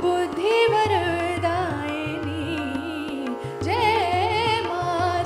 बुद्धि वरदायिनी जय मां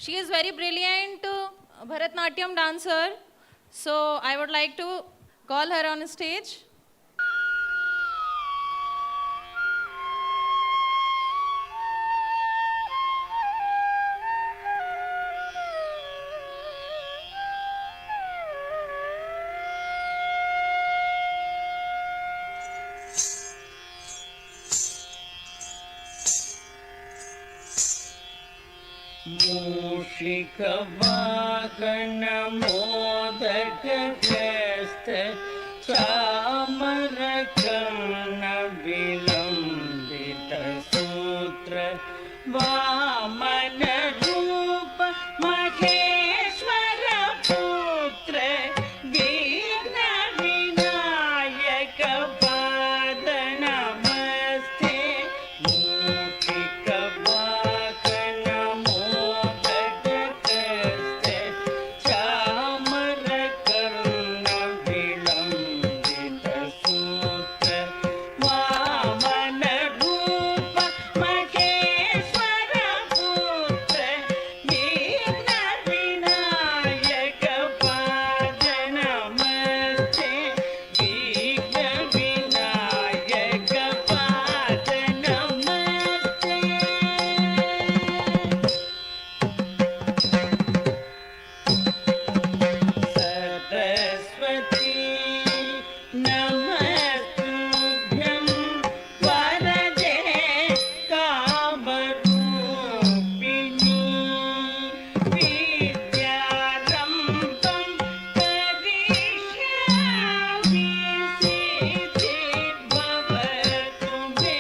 She is very brilliant Bharatnatyam dancer. So I would like to call her on stage. मूषिकवाहन modak हस्त चामरकर्ण विलंबित सूत्र वामन रूप महेश्वर पुत्र विघ्न विनायक पाद नमस्ते मूषिकवाहन मोदक हस्त चामरकर्ण विलंबित सूत्र वामन रूप महेश्वर पुत्र विघ्न विनायक पाद नमस्ते विघ्न विनायक पाद नमस्ते। सरस्वती नमस्तुभ्यं वरदे कामरूपिणी विद्यारम्भं करिष्यामि सिद्धिर्भवतु मे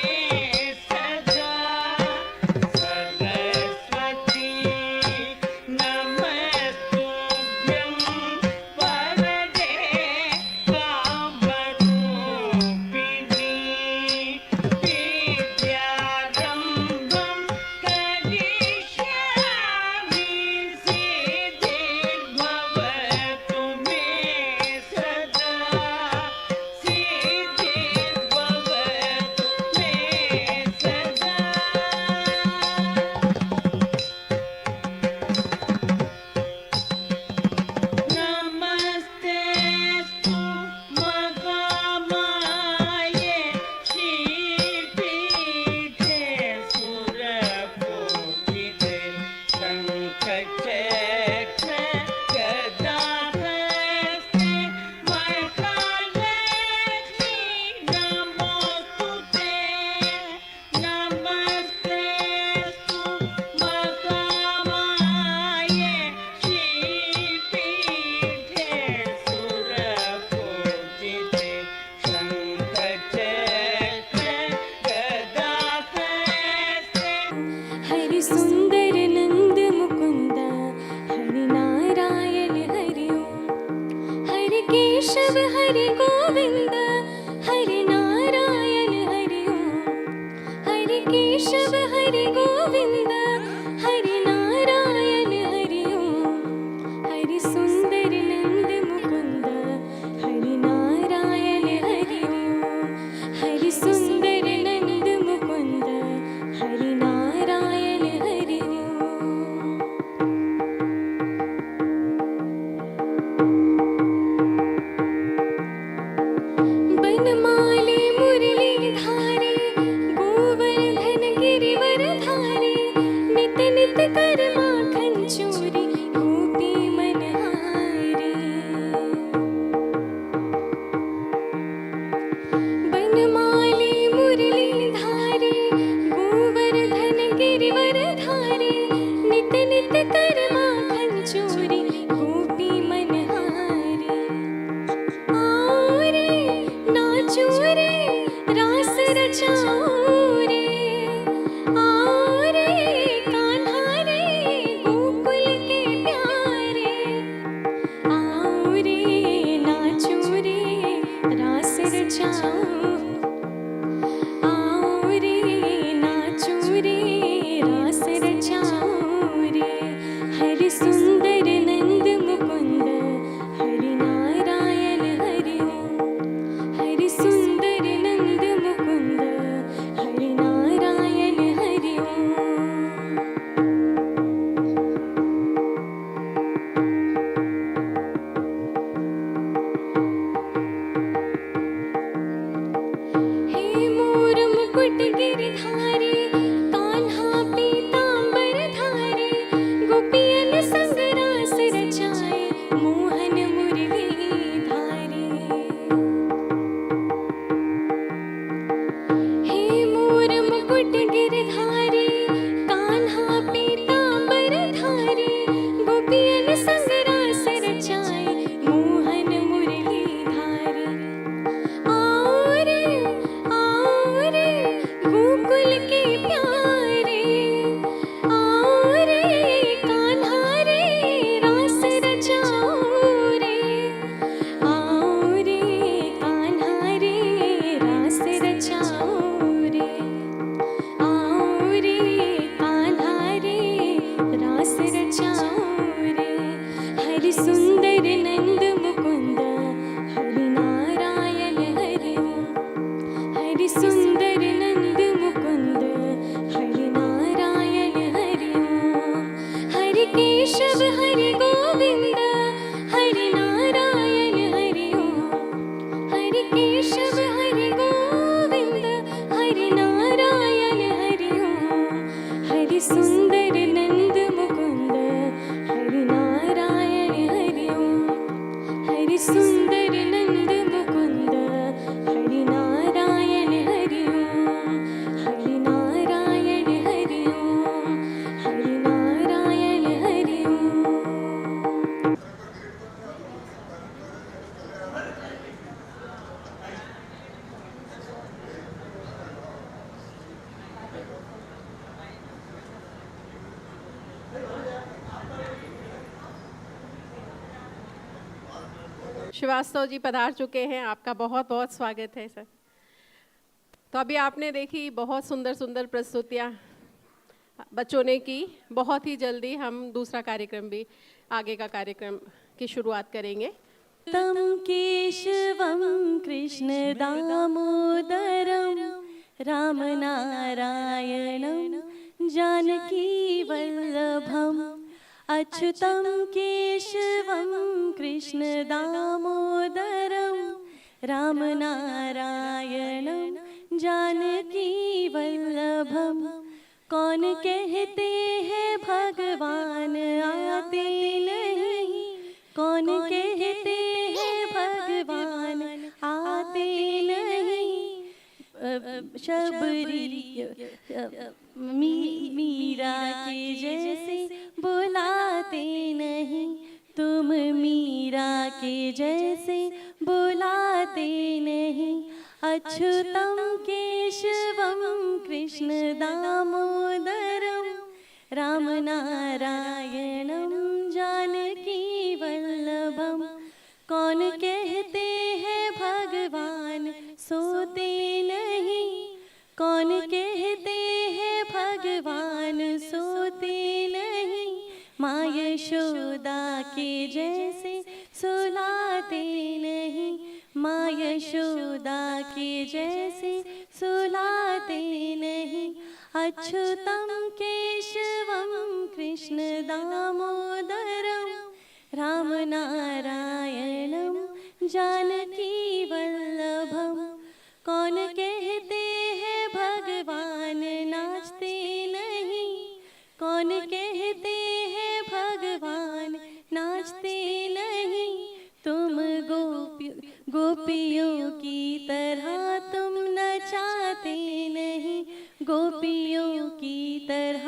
सदा। सरस्वती नमस्तुभ्यं वरदे कामरूपिणी विद्यारम्भं करिष्यामि सिद्धिर्भवतु मे सदा। सिद्धिर्भवतु मे सदा। नमस्तेस्तु महामाये श्रीपीठे सुरपूजिते शङ्खचक्र गदाहस्ते महालक्ष्मी नमोस्तुते। नमस्तेस्तु महामाये श्रीपीठे सुरपूजिते शङ्खचक्र गदाहस्ते। हरि सुंदर नंद मुकुंद हरि नारायण हरि ओम हरि केशव हरि गोविंद हरि नारायण हरि ओम हरि केशव हरि गोविंद हरि नारायण हरि ओम हरि सुंदर नंद मुकुंद हरि नारायण हरि ओम हरि सुंदर नंद मुकुंद हरि नारायण हरि ओम। बनमाली मुरली धारी गोवर्धन गिरिवर धारी नित नित कर माखन चोरी गोपी मनहारी। बनमाली मुरली धारी गोवर्धन गिरिवर धारी नित नित कर माखन चोरी गोपी मनहारी। आओ रे नाचो रे रास रचाओ रे आओ रे कान्हा रे गोकुल के प्यारे आओ रे नाचो रे रास रचाओ आओ रे नाचो रे रास रचाओ रे। हरि सुंदर नंद मुकुंद हरि नारायण हरि ओम हरि सुंदर नंद मुकुंद हरि नारायण हरि ओम। केशव हरि गोविंद हरि नारायण हरि ओम हरि केशव हरि गोविंद हरि नारायण हरि ओम हरि सुंदर नंद मुकुंद हरि नारायण हरि ओम हरि सुंदर नंद मुकुंद हरि नारायण हरि ओम हरि नारायण हरि ओम हरि नारायण हरि ओम। श्रीवास्तव जी पधार चुके हैं, आपका बहुत बहुत स्वागत है सर। तो अभी आपने देखी बहुत सुंदर सुंदर प्रस्तुतियाँ बच्चों ने की। बहुत ही जल्दी हम दूसरा कार्यक्रम भी, आगे का कार्यक्रम की शुरुआत करेंगे। तं केशवं कृष्ण दामोदरं रामनारायणं जानकी वल्लभम् अच्युतं केशवं कृष्ण दामोदरं रामनारायणं जानकी वल्लभम्। कौन कहते हैं भगवान आते नहीं, कौन कहते हैं भगवान आते नहीं। शबरी मीरा के जैसे बुलाते नहीं, तुम मीरा के जैसे बुलाते नहीं। अच्युतं केशवं कृष्ण दामोदरं रामनारायणं जानकी वल्लभम्। कौन कहते हैं भगवान सोते नहीं, कौन कहते हैं भगवान सोते नहीं। माँ यशोदा के जैसे सुलाते नहीं, माँ यशोदा के जैसे सुलाते नहीं। अच्युतं केशवं कृष्ण दामोदरं रामनारायणं जानकी वल्लभम्। कौन कहते हैं भगवान नाचते नहीं, कौन कहते हैं भगवान नाचते नहीं। तुम गोपियों की तरह तुम नचाते नहीं, गोपियों की तरह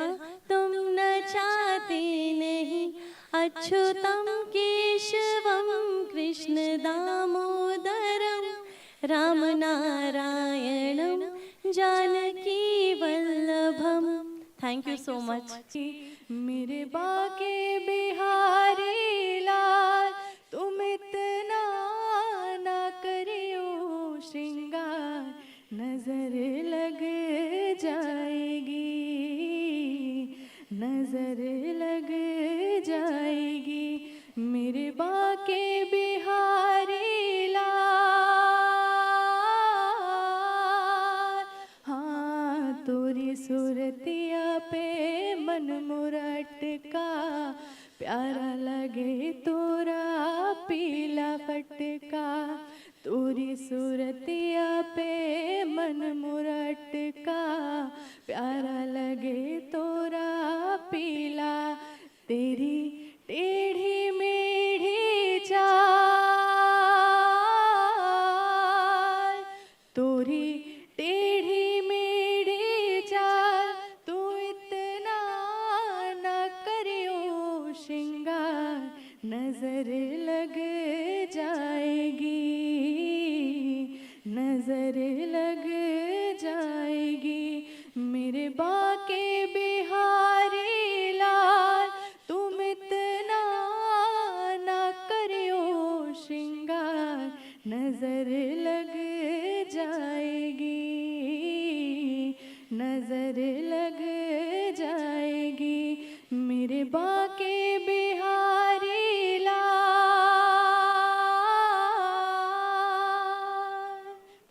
तुम नचाते नहीं। अच्युतं केशवं कृष्ण दामोदरं रामनारायणं जानकी वल्लभम्। Thank you so much. मेरे बाके बिहारी लाल तुम इतना ना करियो श्रृंगार, नजर लग जाएगी, नजर लग जाएगी। मेरे बाके बिहारी लाल, हाँ तोरी सूरतिया पे मन मुरटका, प्यारा लगे तोरा पीला फटका। तोरी सूरतिया पे मन मुरटका, प्यारा लगे तोरा पीला। तेरी टेढ़ी मेढ़ी चाल, तोरी टेढ़ी मेढ़ी चाल, तू इतना न करियो श्रृंगार, नजर लग जाएगी, नजर लग जाएगी। मेरे बाके बिहारी लाल तुम इतना ना करियो श्रृंगार, नजर लग जाएगी, नजर लग जाएगी। मेरे बाके बिहारी लाल।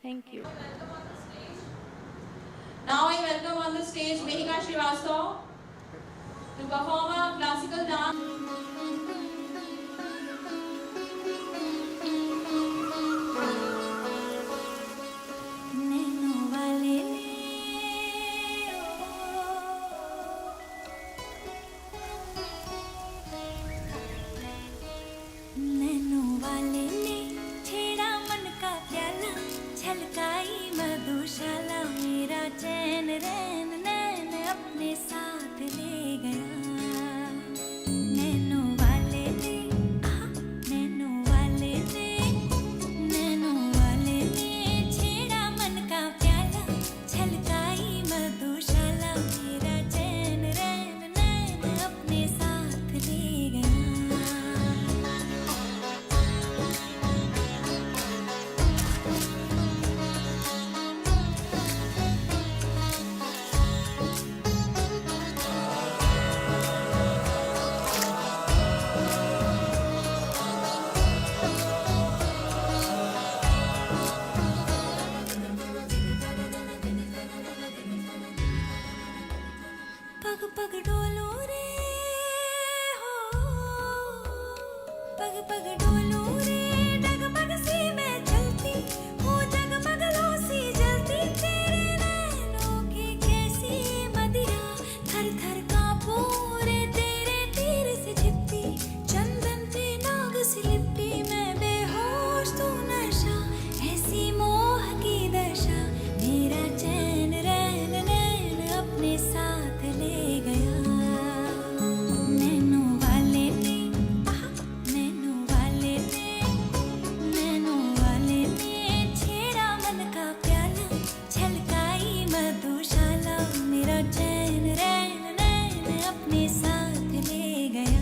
Thank you. Now I welcome on the stage Mehika Srivastav to perform a classical dance. पग डोलूं रे डगमग सी मैं चलती हूँ जगमग लो सी जलती तेरे नैनों की कैसी मदिरा थर थर कांपूं रे तेरे तीर से छिपती चंदन पे नाग सी लिपटी मैं बेहोश तू नशा ऐसी मोह की दशा मेरा चैन रैन नैन अपने साथ ले गया नैनों वाले ने नैनों वाले ने छेड़ा मन का प्याला छलकाई मधुशाला मेरा चैन रैन नैन अपने साथ ले गया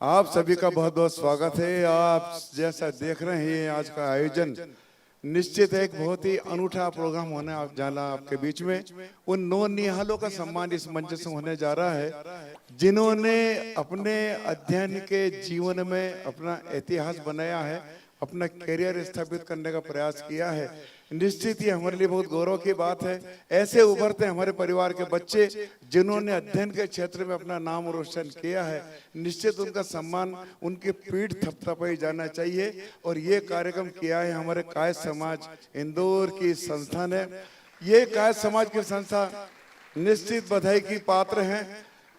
आप सभी का बहुत बहुत स्वागत है। आप जैसा देख रहे हैं आज का आयोजन निश्चित है एक बहुत ही अनूठा प्रोग्राम होने आप जाना आपके बीच में उन नौ निहालों का सम्मान इस मंच से होने जा रहा है जिन्होंने अपने अध्ययन के जीवन में अपना इतिहास बनाया है, अपना करियर स्थापित करने का प्रयास किया है। निश्चित ही हमारे लिए बहुत गौरव की बात है। ऐसे उभरते हमारे परिवार के बच्चे जिन्होंने अध्ययन के क्षेत्र में अपना नाम रोशन किया है, निश्चित उनका सम्मान उनकी पीठ थपथपाई जाना चाहिए। और ये कार्यक्रम किया है हमारे कायस्थ समाज इंदौर की संस्था ने। ये कायस्थ समाज की संस्था निश्चित बधाई की पात्र है।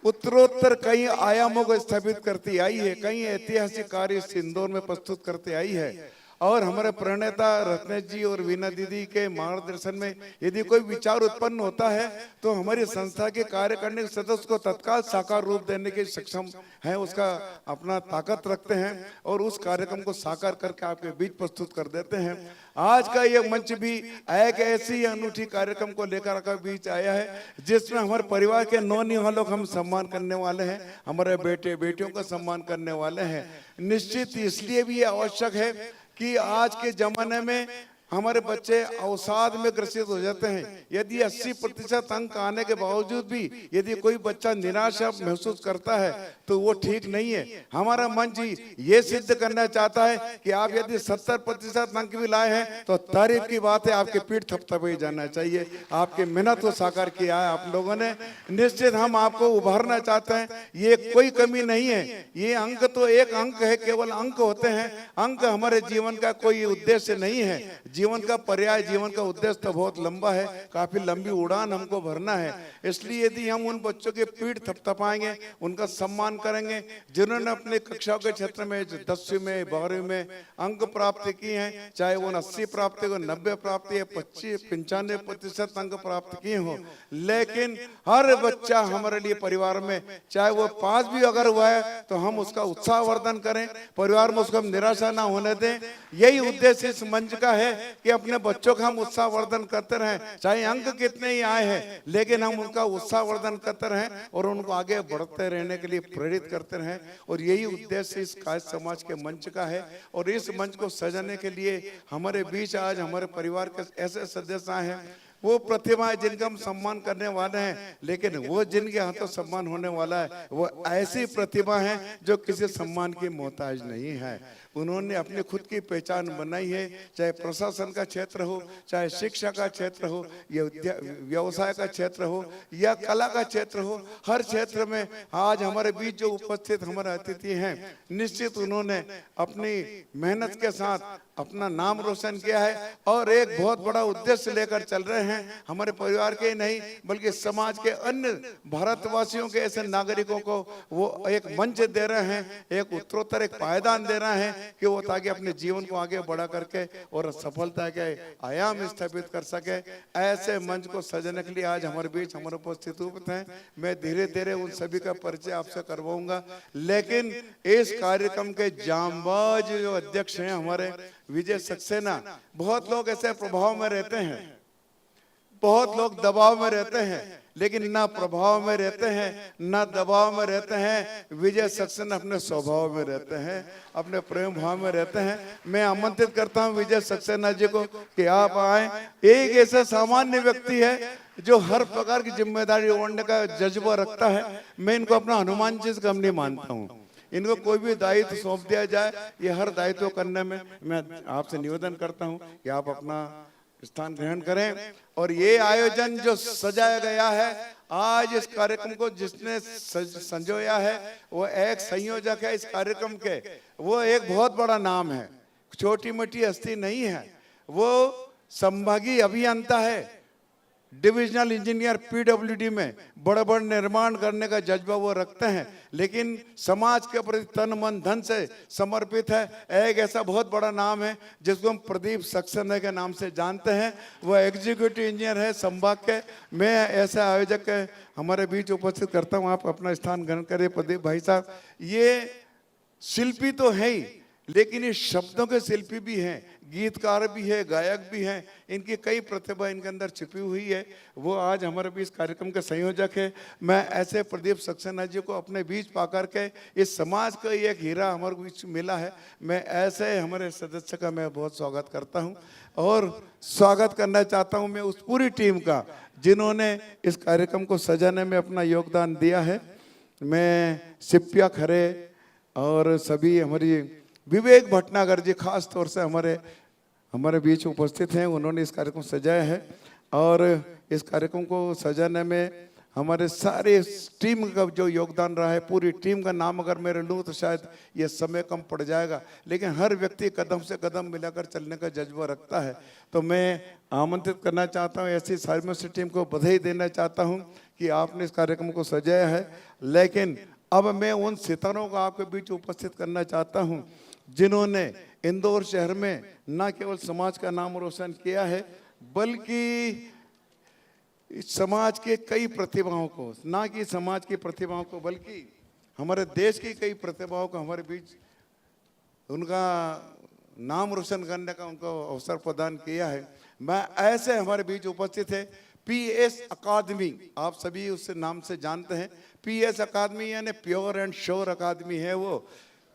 उत्तरोत्तर कई आयामों को स्थापित करती आई है, कई ऐतिहासिक कार्य इस इंदौर में प्रस्तुत करते आई है। और हमारे प्रणेता रत्नेश जी और वीना दीदी के मार्गदर्शन में यदि कोई विचार उत्पन्न होता है तो हमारी संस्था के कार्य करने के सदस्य को तत्काल साकार रूप देने के सक्षम है, उसका अपना ताकत रखते हैं और उस कार्यक्रम को साकार करके आपके बीच प्रस्तुत कर देते हैं। आज का ये मंच भी एक ऐसी अनूठी कार्यक्रम को लेकर आपके बीच आया है जिसमें हमारे परिवार के नौ निहालों का हम सम्मान करने वाले हैं, हमारे बेटे बेटियों का सम्मान करने वाले हैं। निश्चित इसलिए भी ये आवश्यक है कि आज के जमाने में हमारे बच्चे अवसाद में ग्रसित हो जाते हैं। यदि 80% अंक आने के बावजूद भी यदि कोई बच्चा निराशा महसूस करता है तो वो ठीक नहीं है। हमारा मंच ये सिद्ध करना चाहता है कि आप यदि 70% अंक भी लाए हैं तो तारीफ की बात है, आपके पीठ थपथपाई जाना चाहिए। आपकी मेहनत को साकार किया है आप लोगों ने। निश्चित हम आपको उभारना चाहते हैं, ये कोई कमी नहीं है। ये अंक तो एक अंक है, केवल अंक होते हैं। अंक हमारे जीवन का कोई उद्देश्य नहीं है। जीवन का पर्याय, जीवन का उद्देश्य तो बहुत लंबा है, काफी लंबी उड़ान हमको भरना है। इसलिए यदि हम उन बच्चों के पीठ थपथपाएंगे, उनका सम्मान करेंगे जिन्होंने अपने कक्षाओं के क्षेत्र में 10वीं में 12वीं में अंक प्राप्त किए हैं, चाहे वो 80 प्राप्त हो, 90 प्राप्त या 95% अंक प्राप्त किए हो, लेकिन हर बच्चा हमारे लिए परिवार में चाहे वो पास भी अगर हुआ है तो हम उसका उत्साहवर्धन करें, परिवार में उसको हम निराशा ना होने दें। यही उद्देश्य इस मंच का है कि अपने बच्चों का हम उत्साहवर्धन करते रहें, चाहे अंक कितने ही आए हैं लेकिन हम उनका उत्साहवर्धन करते रहें और उनको आगे बढ़ते रहने के लिए प्रेरित करते रहें। और यही उद्देश्य इस कायस्थ समाज के मंच का है। और इस मंच को सजाने के लिए हमारे बीच आज हमारे परिवार के ऐसे सदस्य आए हैं, वो प्रतिमाएं जिनका हम सम्मान करने वाले हैं, लेकिन वो जिनके हाथों सम्मान होने वाला है वो ऐसी प्रतिभा है जो किसी सम्मान की मोहताज नहीं है। उन्होंने अपनी खुद की पहचान बनाई है, चाहे प्रशासन का क्षेत्र हो, चाहे शिक्षा का क्षेत्र हो, या व्यवसाय का क्षेत्र हो, या कला का क्षेत्र हो। हर क्षेत्र में आज हमारे बीच जो उपस्थित हमारे अतिथि हैं, निश्चित उन्होंने अपनी मेहनत के साथ अपना नाम रोशन किया है और एक बहुत बड़ा उद्देश्य लेकर चल रहे हैं। हमारे परिवार के नहीं बल्कि समाज के अन्य भारतवासियों के ऐसे नागरिकों को वो एक मंच दे रहे हैं, एक उत्तरोत्तर एक पायदान दे रहे हैं कि वो ताकि अपने जीवन को आगे बढ़ा करके और सफलता के आयाम स्थापित कर सके। ऐसे मंच को सजाने के लिए आज हमारे बीच हमारे उपस्थित हैं। मैं धीरे धीरे उन सभी का परिचय आपसे करवाऊंगा, लेकिन इस कार्यक्रम के जांबाज जो अध्यक्ष हैं हमारे विजय सक्सेना, बहुत लोग ऐसे प्रभाव में रहते हैं बहुत लोग दबाव में रहते हैं लेकिन ना प्रभाव में रहते हैं ना दबाव में रहते हैं। विजय सक्सेना अपने स्वभाव में रहते हैं, अपने प्रेम भाव में रहते हैं। मैं आमंत्रित करता हूं विजय सक्सेना जी को कि आप आए। एक ऐसा सामान्य व्यक्ति है जो हर प्रकार की जिम्मेदारी ओढ़ने का जज्बा रखता है। मैं इनको अपना हनुमान जी से कम नहीं मानता हूँ। इनको कोई भी दायित्व सौंप दिया जाए, ये हर दायित्व करने में मैं आपसे निवेदन करता हूँ कि आप अपना स्थान ग्रहण करें। और ये आयोजन जो सजाया गया है, आज इस कार्यक्रम को जिसने संजोया है वो एक संयोजक है इस कार्यक्रम के। वो एक बहुत बड़ा नाम है, छोटी मोटी हस्ती नहीं है। वो संभागीय अभियंता है, डिविजनल इंजीनियर पीडब्ल्यूडी में बड़े बड़े निर्माण करने का जज्बा वो रखते हैं, लेकिन समाज के प्रति तन मन धन से समर्पित है। एक ऐसा बहुत बड़ा नाम है जिसको हम प्रदीप सक्सेना के नाम से जानते हैं। वो एग्जीक्यूटिव इंजीनियर है संभाग के। मैं ऐसे आयोजक के हमारे बीच उपस्थित करता हूँ। आप अपना स्थान ग्रहण करें प्रदीप भाई साहब। ये शिल्पी तो है ही, लेकिन ये शब्दों के शिल्पी भी हैं, गीतकार भी है, गायक भी हैं। इनकी कई प्रतिभा इनके अंदर छिपी हुई है। वो आज हमारे बीच कार्यक्रम के संयोजक है। मैं ऐसे प्रदीप सक्सेना जी को अपने बीच पाकर के इस समाज का एक हीरा हमारे बीच मिला है। मैं ऐसे हमारे सदस्य का मैं बहुत स्वागत करता हूँ और स्वागत करना चाहता हूँ मैं उस पूरी टीम का जिन्होंने इस कार्यक्रम को सजाने में अपना योगदान दिया है। मैं सिप्पिया खरे और सभी हमारी विवेक भटनागर जी खास तौर से हमारे बीच उपस्थित हैं। उन्होंने इस कार्यक्रम सजाया है और इस कार्यक्रम को सजाने में हमारे सारे टीम का जो योगदान रहा है, पूरी टीम का नाम अगर मैं लूँ तो शायद ये समय कम पड़ जाएगा, लेकिन हर व्यक्ति कदम से कदम मिलाकर चलने का जज्बा रखता है। तो मैं आमंत्रित करना चाहता हूँ, ऐसी सारी टीम को बधाई देना चाहता हूँ कि आपने इस कार्यक्रम को सजाया है। लेकिन अब मैं उन सितारों को आपके बीच उपस्थित करना चाहता हूँ जिन्होंने इंदौर शहर में न केवल समाज का नाम रोशन किया है, बल्कि समाज के कई प्रतिभाओं को, ना कि समाज की प्रतिभाओं को बल्कि हमारे देश की कई प्रतिभाओं को हमारे बीच उनका नाम रोशन करने का उनको अवसर प्रदान किया है। मैं ऐसे हमारे बीच उपस्थित है पीएस अकादमी, आप सभी उस नाम से जानते हैं। पीएस अकादमी यानी प्योर एंड श्योर अकादमी है। वो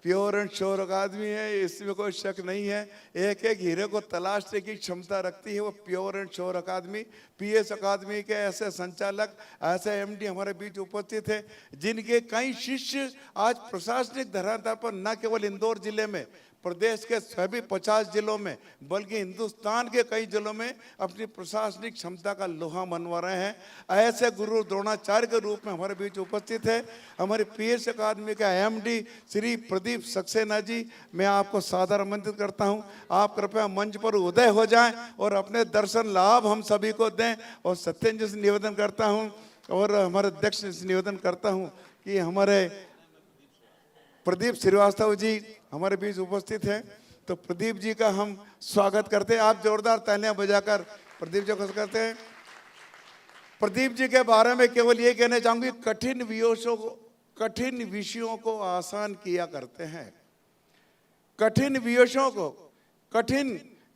प्योर एंड श्योर अकादमी है, इसमें कोई शक नहीं है। एक एक हीरे को तलाशने की क्षमता रखती है वो pure and sure academy. PS academy के ऐसे संचालक, ऐसे एमडी हमारे बीच उपस्थित है जिनके कई शिष्य आज प्रशासनिक धरातल पर न केवल इंदौर जिले में, प्रदेश के सभी 50 जिलों में, बल्कि हिंदुस्तान के कई जिलों में अपनी प्रशासनिक क्षमता का लोहा मनवा रहे हैं। ऐसे गुरु द्रोणाचार्य के रूप में हमारे बीच उपस्थित है हमारे पीएस अकादमी का एमडी श्री प्रदीप सक्सेना जी। मैं आपको सादर आमंत्रित करता हूं, आप कृपया मंच पर उदय हो जाएं और अपने दर्शन लाभ हम सभी को दें। और सत्येंद्र जी से निवेदन करता हूं और हमारे अध्यक्ष से निवेदन करता हूं कि हमारे प्रदीप श्रीवास्तव जी हमारे बीच उपस्थित हैं, तो प्रदीप जी का हम स्वागत करते हैं। आप जोरदार तालियां बजाकर प्रदीप जी को करते हैं। प्रदीप जी के बारे में केवल ये कहना चाहूंगी, कठिन विषयों को आसान किया करते हैं। कठिन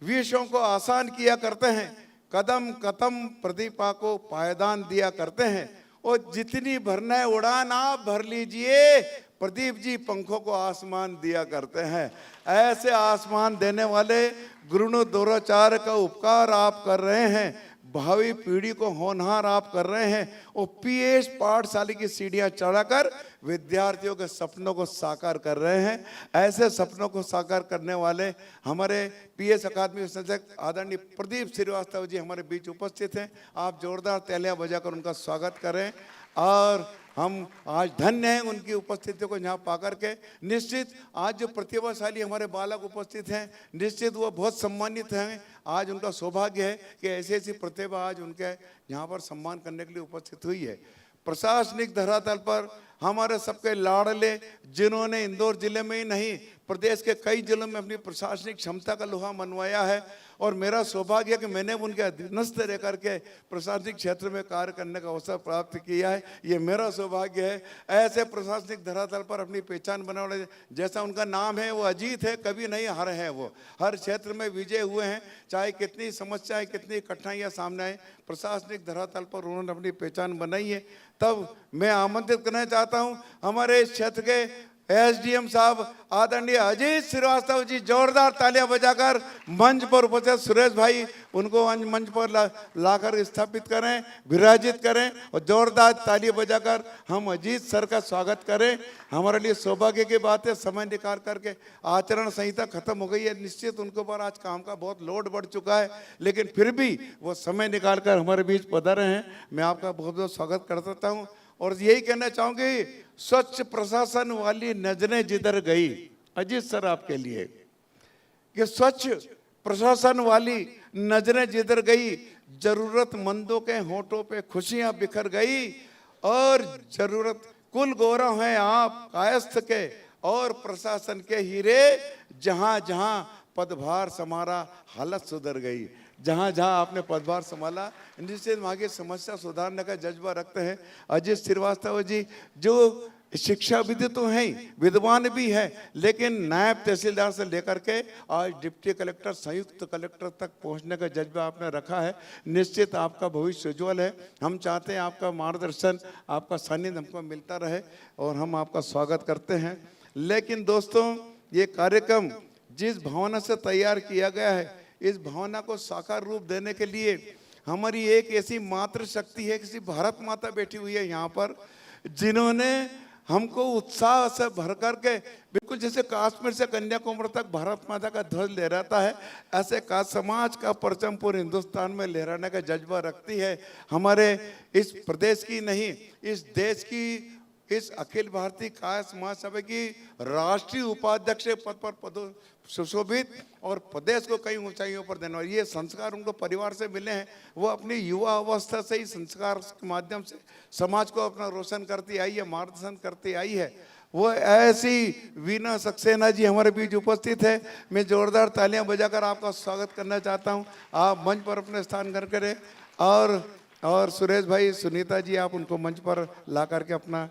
विषयों को आसान किया करते हैं। कदम कदम प्रदीपा को पायदान दिया करते हैं। और जितनी भरना है उड़ान आप भर लीजिए, प्रदीप जी पंखों को आसमान दिया करते हैं। ऐसे आसमान देने वाले गुरु द्रोणाचार्य का उपकार आप कर रहे हैं, भावी पीढ़ी को होनहार आप कर रहे हैं। और पीएस पाठशाला की सीढ़ियां चढ़ाकर विद्यार्थियों के सपनों को साकार कर रहे हैं। ऐसे सपनों को साकार करने वाले हमारे पीएस अकादमी संचालक आदरणीय प्रदीप श्रीवास्तव जी हमारे बीच उपस्थित हैं। आप जोरदार तालियां बजाकर उनका स्वागत करें। और हम आज धन्य हैं उनकी उपस्थिति को यहाँ पाकर के। निश्चित आज जो प्रतिभाशाली हमारे बालक उपस्थित हैं, निश्चित वो बहुत सम्मानित हैं। आज उनका सौभाग्य है कि ऐसी ऐसी प्रतिभा आज उनके यहाँ पर सम्मान करने के लिए उपस्थित हुई है। प्रशासनिक धरातल पर हमारे सबके लाडले, जिन्होंने इंदौर जिले में ही नहीं प्रदेश के कई जिलों में अपनी प्रशासनिक क्षमता का लोहा मनवाया है। और मेरा सौभाग्य है कि मैंने उनके अधीनस्थ रह करके प्रशासनिक क्षेत्र में कार्य करने का अवसर प्राप्त किया है। ये मेरा सौभाग्य है। ऐसे प्रशासनिक धरातल पर अपनी पहचान बनाने वाले, जैसा उनका नाम है वो अजीत है, कभी नहीं हारे हैं। वो हर क्षेत्र में विजय हुए हैं, चाहे कितनी समस्याएं, कितनी कठिनाइयां सामने आए, प्रशासनिक धरातल पर उन्होंने अपनी पहचान बनाई है। तब मैं आमंत्रित करना चाहता हूं हमारे इस क्षेत्र के एसडीएम साहब आदरणीय अजीत श्रीवास्तव जी, जोरदार तालियां बजाकर मंच पर उपस्थित सुरेश भाई उनको मंच पर लाकर स्थापित करें, विराजित करें और जोरदार तालियां बजाकर हम अजीत सर का स्वागत करें। हमारे लिए सौभाग्य की बात है, समय निकाल करके आचरण संहिता खत्म हो गई है, निश्चित उनके ऊपर आज काम का बहुत लोड बढ़ चुका है, लेकिन फिर भी वो समय निकाल कर हमारे बीच पधारे हैं। मैं आपका बहुत बहुत स्वागत करता हूँ और यही कहना चाहूंगी, स्वच्छ प्रशासन वाली नजरें जिधर गई, अजीत सर आपके लिए, कि स्वच्छ प्रशासन वाली नजरें जिधर गई, जरूरतमंदों के होठों पे खुशियां बिखर गई और जरूरत कुल गौरव हैं आप कायस्थ के और प्रशासन के हीरे, जहां जहां पदभार समारा हालत सुधर गई। जहां जहां आपने पदभार संभाला, निश्चित वहां की समस्या सुधारने का जज्बा रखते हैं अजीत श्रीवास्तव जी, जो शिक्षाविद तो हैं, विद्वान भी है, लेकिन नायब तहसीलदार से लेकर के आज डिप्टी कलेक्टर, संयुक्त कलेक्टर तक पहुंचने का जज्बा आपने रखा है। निश्चित आपका भविष्य उज्ज्वल है। हम चाहते हैं आपका मार्गदर्शन, आपका सानिध्य हमको मिलता रहे और हम आपका स्वागत करते हैं। लेकिन दोस्तों, ये कार्यक्रम जिस भावना से तैयार किया गया है, इस भावना को साकार रूप देने के लिए हमारी एक ऐसी मातृ शक्ति है, किसी भारत माता बैठी हुई है यहाँ पर, जिन्होंने हमको उत्साह से भर करके, बिल्कुल जैसे कश्मीर से कन्याकुमारी तक भारत माता का ध्वज लहराता है, ऐसे का समाज का परचम पूरे हिंदुस्तान में लहराने का जज्बा रखती है। हमारे इस प्रदेश की नहीं, इस देश की, इस अखिल भारतीय कायस्थ महासभा की राष्ट्रीय उपाध्यक्ष पद पर सुशोभित और प्रदेश को कई ऊंचाइयों पर देने वाली, ये संस्कार उनको परिवार से मिले हैं। वो अपनी युवा अवस्था से ही संस्कार के माध्यम से समाज को अपना रोशन करती आई है, मार्गदर्शन करती आई है। वो ऐसी वीना सक्सेना जी हमारे बीच उपस्थित है। मैं जोरदार तालियां बजाकर आपका स्वागत करना चाहता हूं। आप मंच पर अपने स्थान ग्रहण करें और सुरेश भाई, सुनीता जी, आप उनको मंच पर ला करके अपना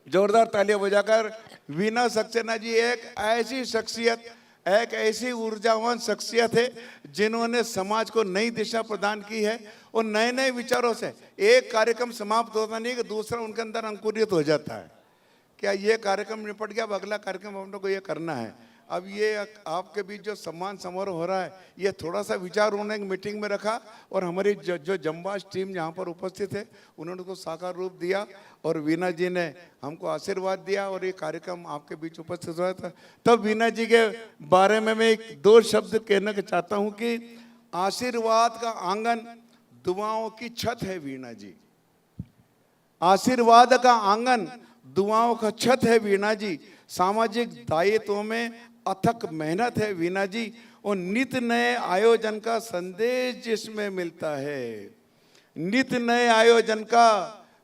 जोरदार तालियां बजाकर। वीना सक्सेना जी एक ऐसी शख्सियत, एक ऐसी ऊर्जावान शख्सियत है जिन्होंने समाज को नई दिशा प्रदान की है और नए नए विचारों से एक कार्यक्रम समाप्त होता नहीं कि दूसरा उनके अंदर अंकुरित हो जाता है। क्या ये कार्यक्रम निपट गया, अब अगला कार्यक्रम हम लोग को ये करना है। अब ये आपके बीच जो सम्मान समारोह हो रहा है, ये थोड़ा सा विचार उन्होंने एक मीटिंग में रखा और हमारी जो जम्बाज टीम यहाँ पर उपस्थित है, उन्होंने उसको साकार रूप दिया और वीना जी ने हमको आशीर्वाद दिया और ये कार्यक्रम आपके बीच उपस्थित हुआ था। तब वीना जी के बारे में मैं एक दो शब्द कहना चाहता हूँ कि आशीर्वाद का आंगन, दुआओं की छत है वीना जी। आशीर्वाद का आंगन, दुआओं का छत है वीना जी। सामाजिक दायित्वों में अथक मेहनत है वीना जी और नित नए आयोजन का संदेश जिसमें मिलता है, नित नए आयोजन का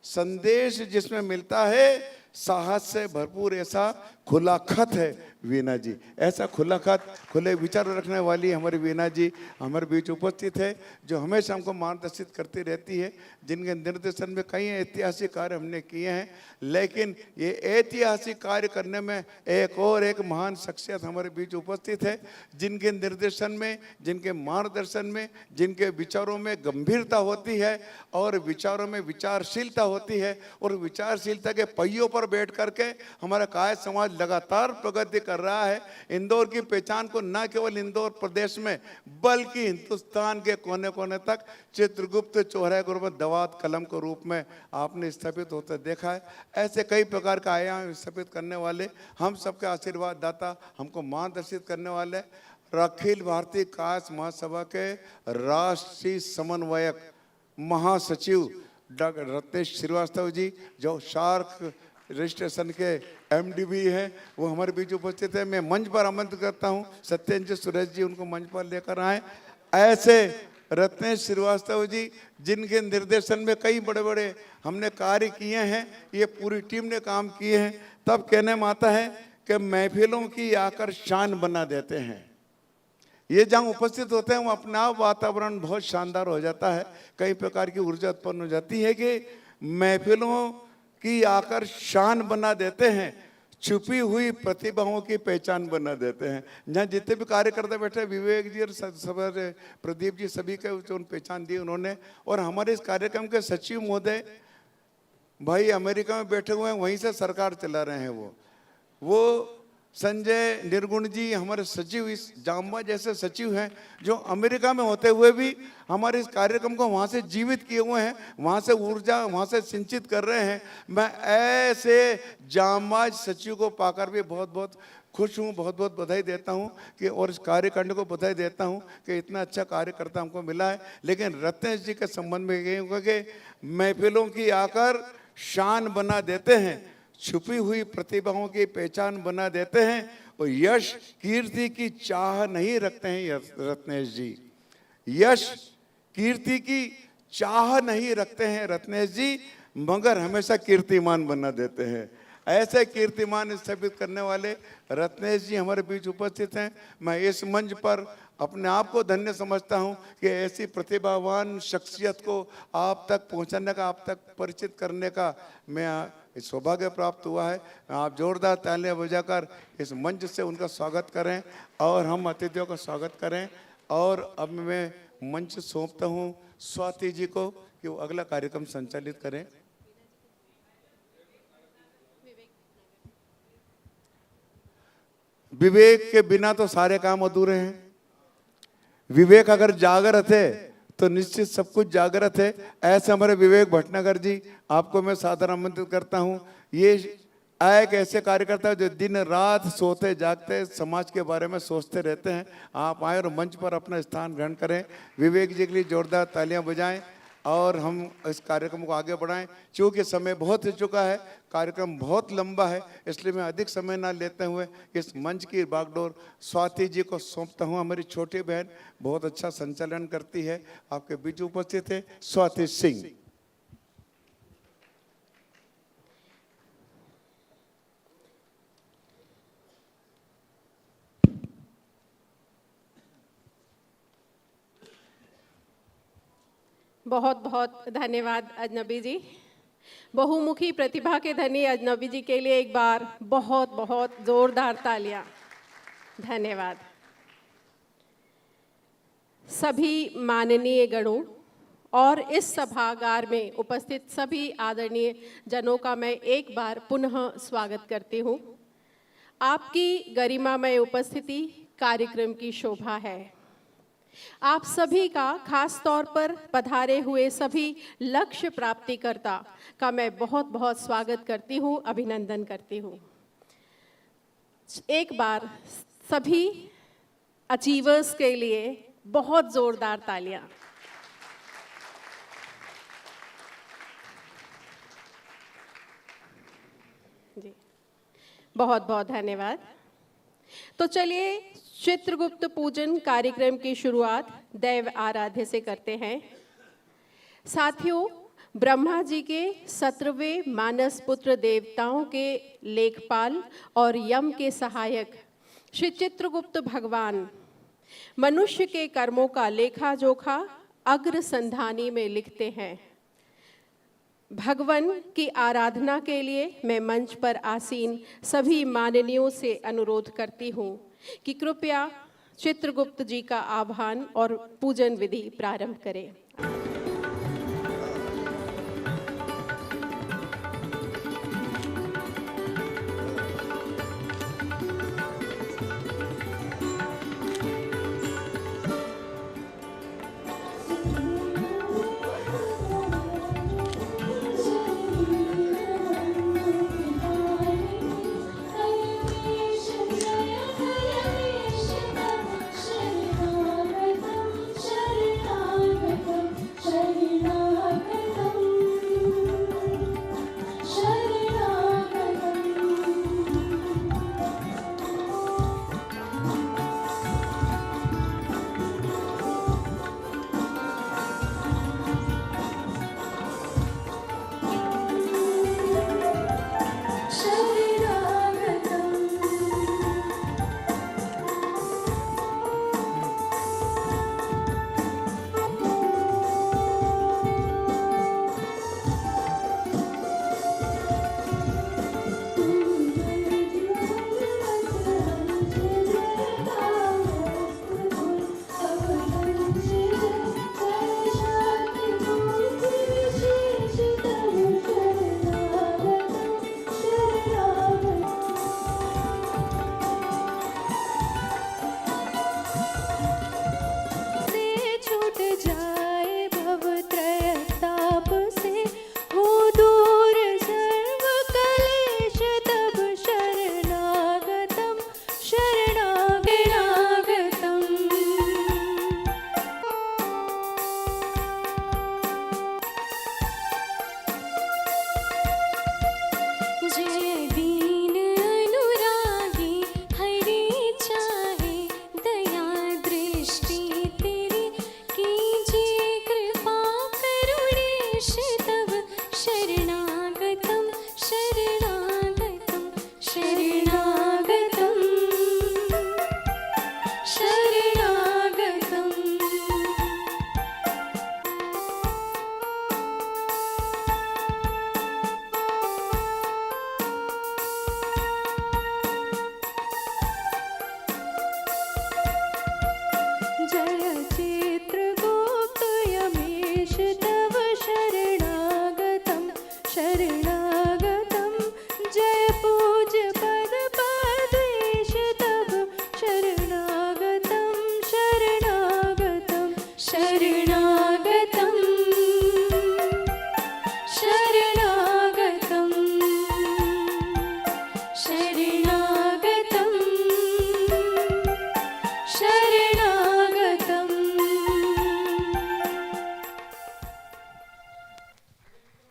संदेश जिसमें मिलता है, साहस से भरपूर ऐसा खुला खत है वीना जी। ऐसा खुला खत, खुले विचार रखने वाली हमारी वीना जी हमारे बीच उपस्थित है, जो हमेशा हमको मार्गदर्शित करती रहती है, जिनके निर्देशन में कई ऐतिहासिक कार्य हमने किए हैं। लेकिन ये ऐतिहासिक कार्य करने में एक और एक महान शख्सियत हमारे बीच उपस्थित है, जिनके निर्देशन में, जिनके मार्गदर्शन में, जिनके विचारों में गंभीरता होती है और विचारों में विचारशीलता होती है और विचारशीलता के पहियों पर बैठ करके हमारा कायस्थ समाज लगातार प्रगति कर रहा है। इंदौर की पहचान को न केवल इंदौर प्रदेश में बल्कि हिंदुस्तान के कोने कोने तक चित्रगुप्त चौराहे गुरुमत दवात कलम के रूप में आपने स्थापित होते देखा है। ऐसे कई प्रकार का आयाम स्थापित करने वाले, हम सबके आशीर्वाद दाता, हमको मार्गदर्शित करने वाले अखिल भारतीय कायस्थ महासभा के राष्ट्रीय समन्वयक महासचिव डॉक्टर रत्नेश श्रीवास्तव जी, जो शार्क रजिस्ट्रेशन के एमडी भी हैं, वो हमारे बीच उपस्थित है। मैं मंच पर आमंत्रित करता हूं सत्येंद्र सुरेश जी, उनको मंच पर लेकर आए। ऐसे रत्नेश श्रीवास्तव जी, जिनके निर्देशन में कई बड़े बड़े हमने कार्य किए हैं, ये पूरी टीम ने काम किए हैं। तब कहने में आता है कि महफिलों की आकर शान बना देते हैं। ये जहाँ उपस्थित होते हैं वो अपना आप वातावरण बहुत शानदार हो जाता है, कई प्रकार की ऊर्जा उत्पन्न हो जाती है कि महफिलों की आकर शान बना देते हैं, छुपी हुई प्रतिभाओं की पहचान बना देते हैं। जहाँ जितने भी कार्यकर्ता बैठे, विवेक जी और प्रदीप जी, सभी के उन पहचान दी उन्होंने। और हमारे इस कार्यक्रम के सचिव महोदय भाई अमेरिका में बैठे हुए हैं, वहीं से सरकार चला रहे हैं। वो संजय निर्गुण जी हमारे सचिव, इस जाम्बा जैसे सचिव हैं जो अमेरिका में होते हुए भी हमारे इस कार्यक्रम को वहाँ से जीवित किए हुए हैं, वहाँ से ऊर्जा वहाँ से सिंचित कर रहे हैं। मैं ऐसे जांबाज सचिव को पाकर भी बहुत बहुत खुश हूँ, बहुत बहुत बधाई देता हूँ कि, और इस कार्यकांड को बधाई देता हूँ कि इतना अच्छा कार्यकर्ता हमको मिला है। लेकिन रत्नेश जी के संबंध में ये होगा कि महफिलों की आकर शान बना देते हैं, छुपी हुई प्रतिभाओं की पहचान बना देते हैं और यश कीर्ति की चाह नहीं रखते हैं रत्नेश जी। यश कीर्ति की चाह नहीं रखते हैं रत्नेश जी, मगर हमेशा कीर्तिमान बना देते हैं। ऐसे कीर्तिमान स्थापित करने वाले रत्नेश जी हमारे बीच उपस्थित हैं। मैं इस मंच पर अपने आप को धन्य समझता हूं कि ऐसी प्रतिभावान शख्सियत को आप तक पहुंचाने का, आप तक परिचित करने का मैं सौभाग्य प्राप्त हुआ है। आप जोरदार तालियां बजाकर इस मंच से उनका स्वागत करें और हम अतिथियों का स्वागत करें। और अब मैं मंच सौंपता हूं स्वाति जी को कि वो अगला कार्यक्रम संचालित करें। विवेक के बिना तो सारे काम अधूरे हैं। विवेक अगर जागृत है तो निश्चित सब कुछ जागृत है। ऐसे हमारे विवेक भटनागर जी, आपको मैं सादर आमंत्रित करता हूं। ये एक ऐसे कार्यकर्ता जो दिन रात सोते जागते समाज के बारे में सोचते रहते हैं। आप आए और मंच पर अपना स्थान ग्रहण करें। विवेक जी के लिए जोरदार तालियां बजाएं और हम इस कार्यक्रम को आगे बढ़ाएं। चूँकि समय बहुत हो चुका है, कार्यक्रम बहुत लंबा है, इसलिए मैं अधिक समय ना लेते हुए इस मंच की बागडोर स्वाति जी को सौंपता हूं। हमारी छोटी बहन बहुत अच्छा संचालन करती है, आपके बीच उपस्थित है स्वाति सिंह। बहुत बहुत धन्यवाद अजनबी जी। बहुमुखी प्रतिभा के धनी अजनबी जी के लिए एक बार बहुत बहुत जोरदार तालियां। धन्यवाद। सभी माननीय गणों और इस सभागार में उपस्थित सभी आदरणीय जनों का मैं एक बार पुनः स्वागत करती हूँ। आपकी गरिमामय उपस्थिति कार्यक्रम की शोभा है। आप सभी का खास तौर पर पधारे हुए सभी लक्ष्य प्राप्तिकर्ता का मैं बहुत बहुत स्वागत करती हूँ, अभिनंदन करती हूँ। एक बार सभी अचीवर्स के लिए बहुत जोरदार तालियां। जी, बहुत बहुत धन्यवाद। तो चलिए चित्रगुप्त पूजन कार्यक्रम की शुरुआत दैव आराध्य से करते हैं। साथियों, ब्रह्मा जी के 17वें मानस पुत्र देवताओं के लेखपाल और यम के सहायक श्री चित्रगुप्त भगवान मनुष्य के कर्मों का लेखा जोखा अग्र संधानी में लिखते हैं। भगवान की आराधना के लिए मैं मंच पर आसीन सभी माननीयों से अनुरोध करती हूँ कि कृपया चित्रगुप्त जी का आह्वान और पूजन विधि प्रारंभ करें।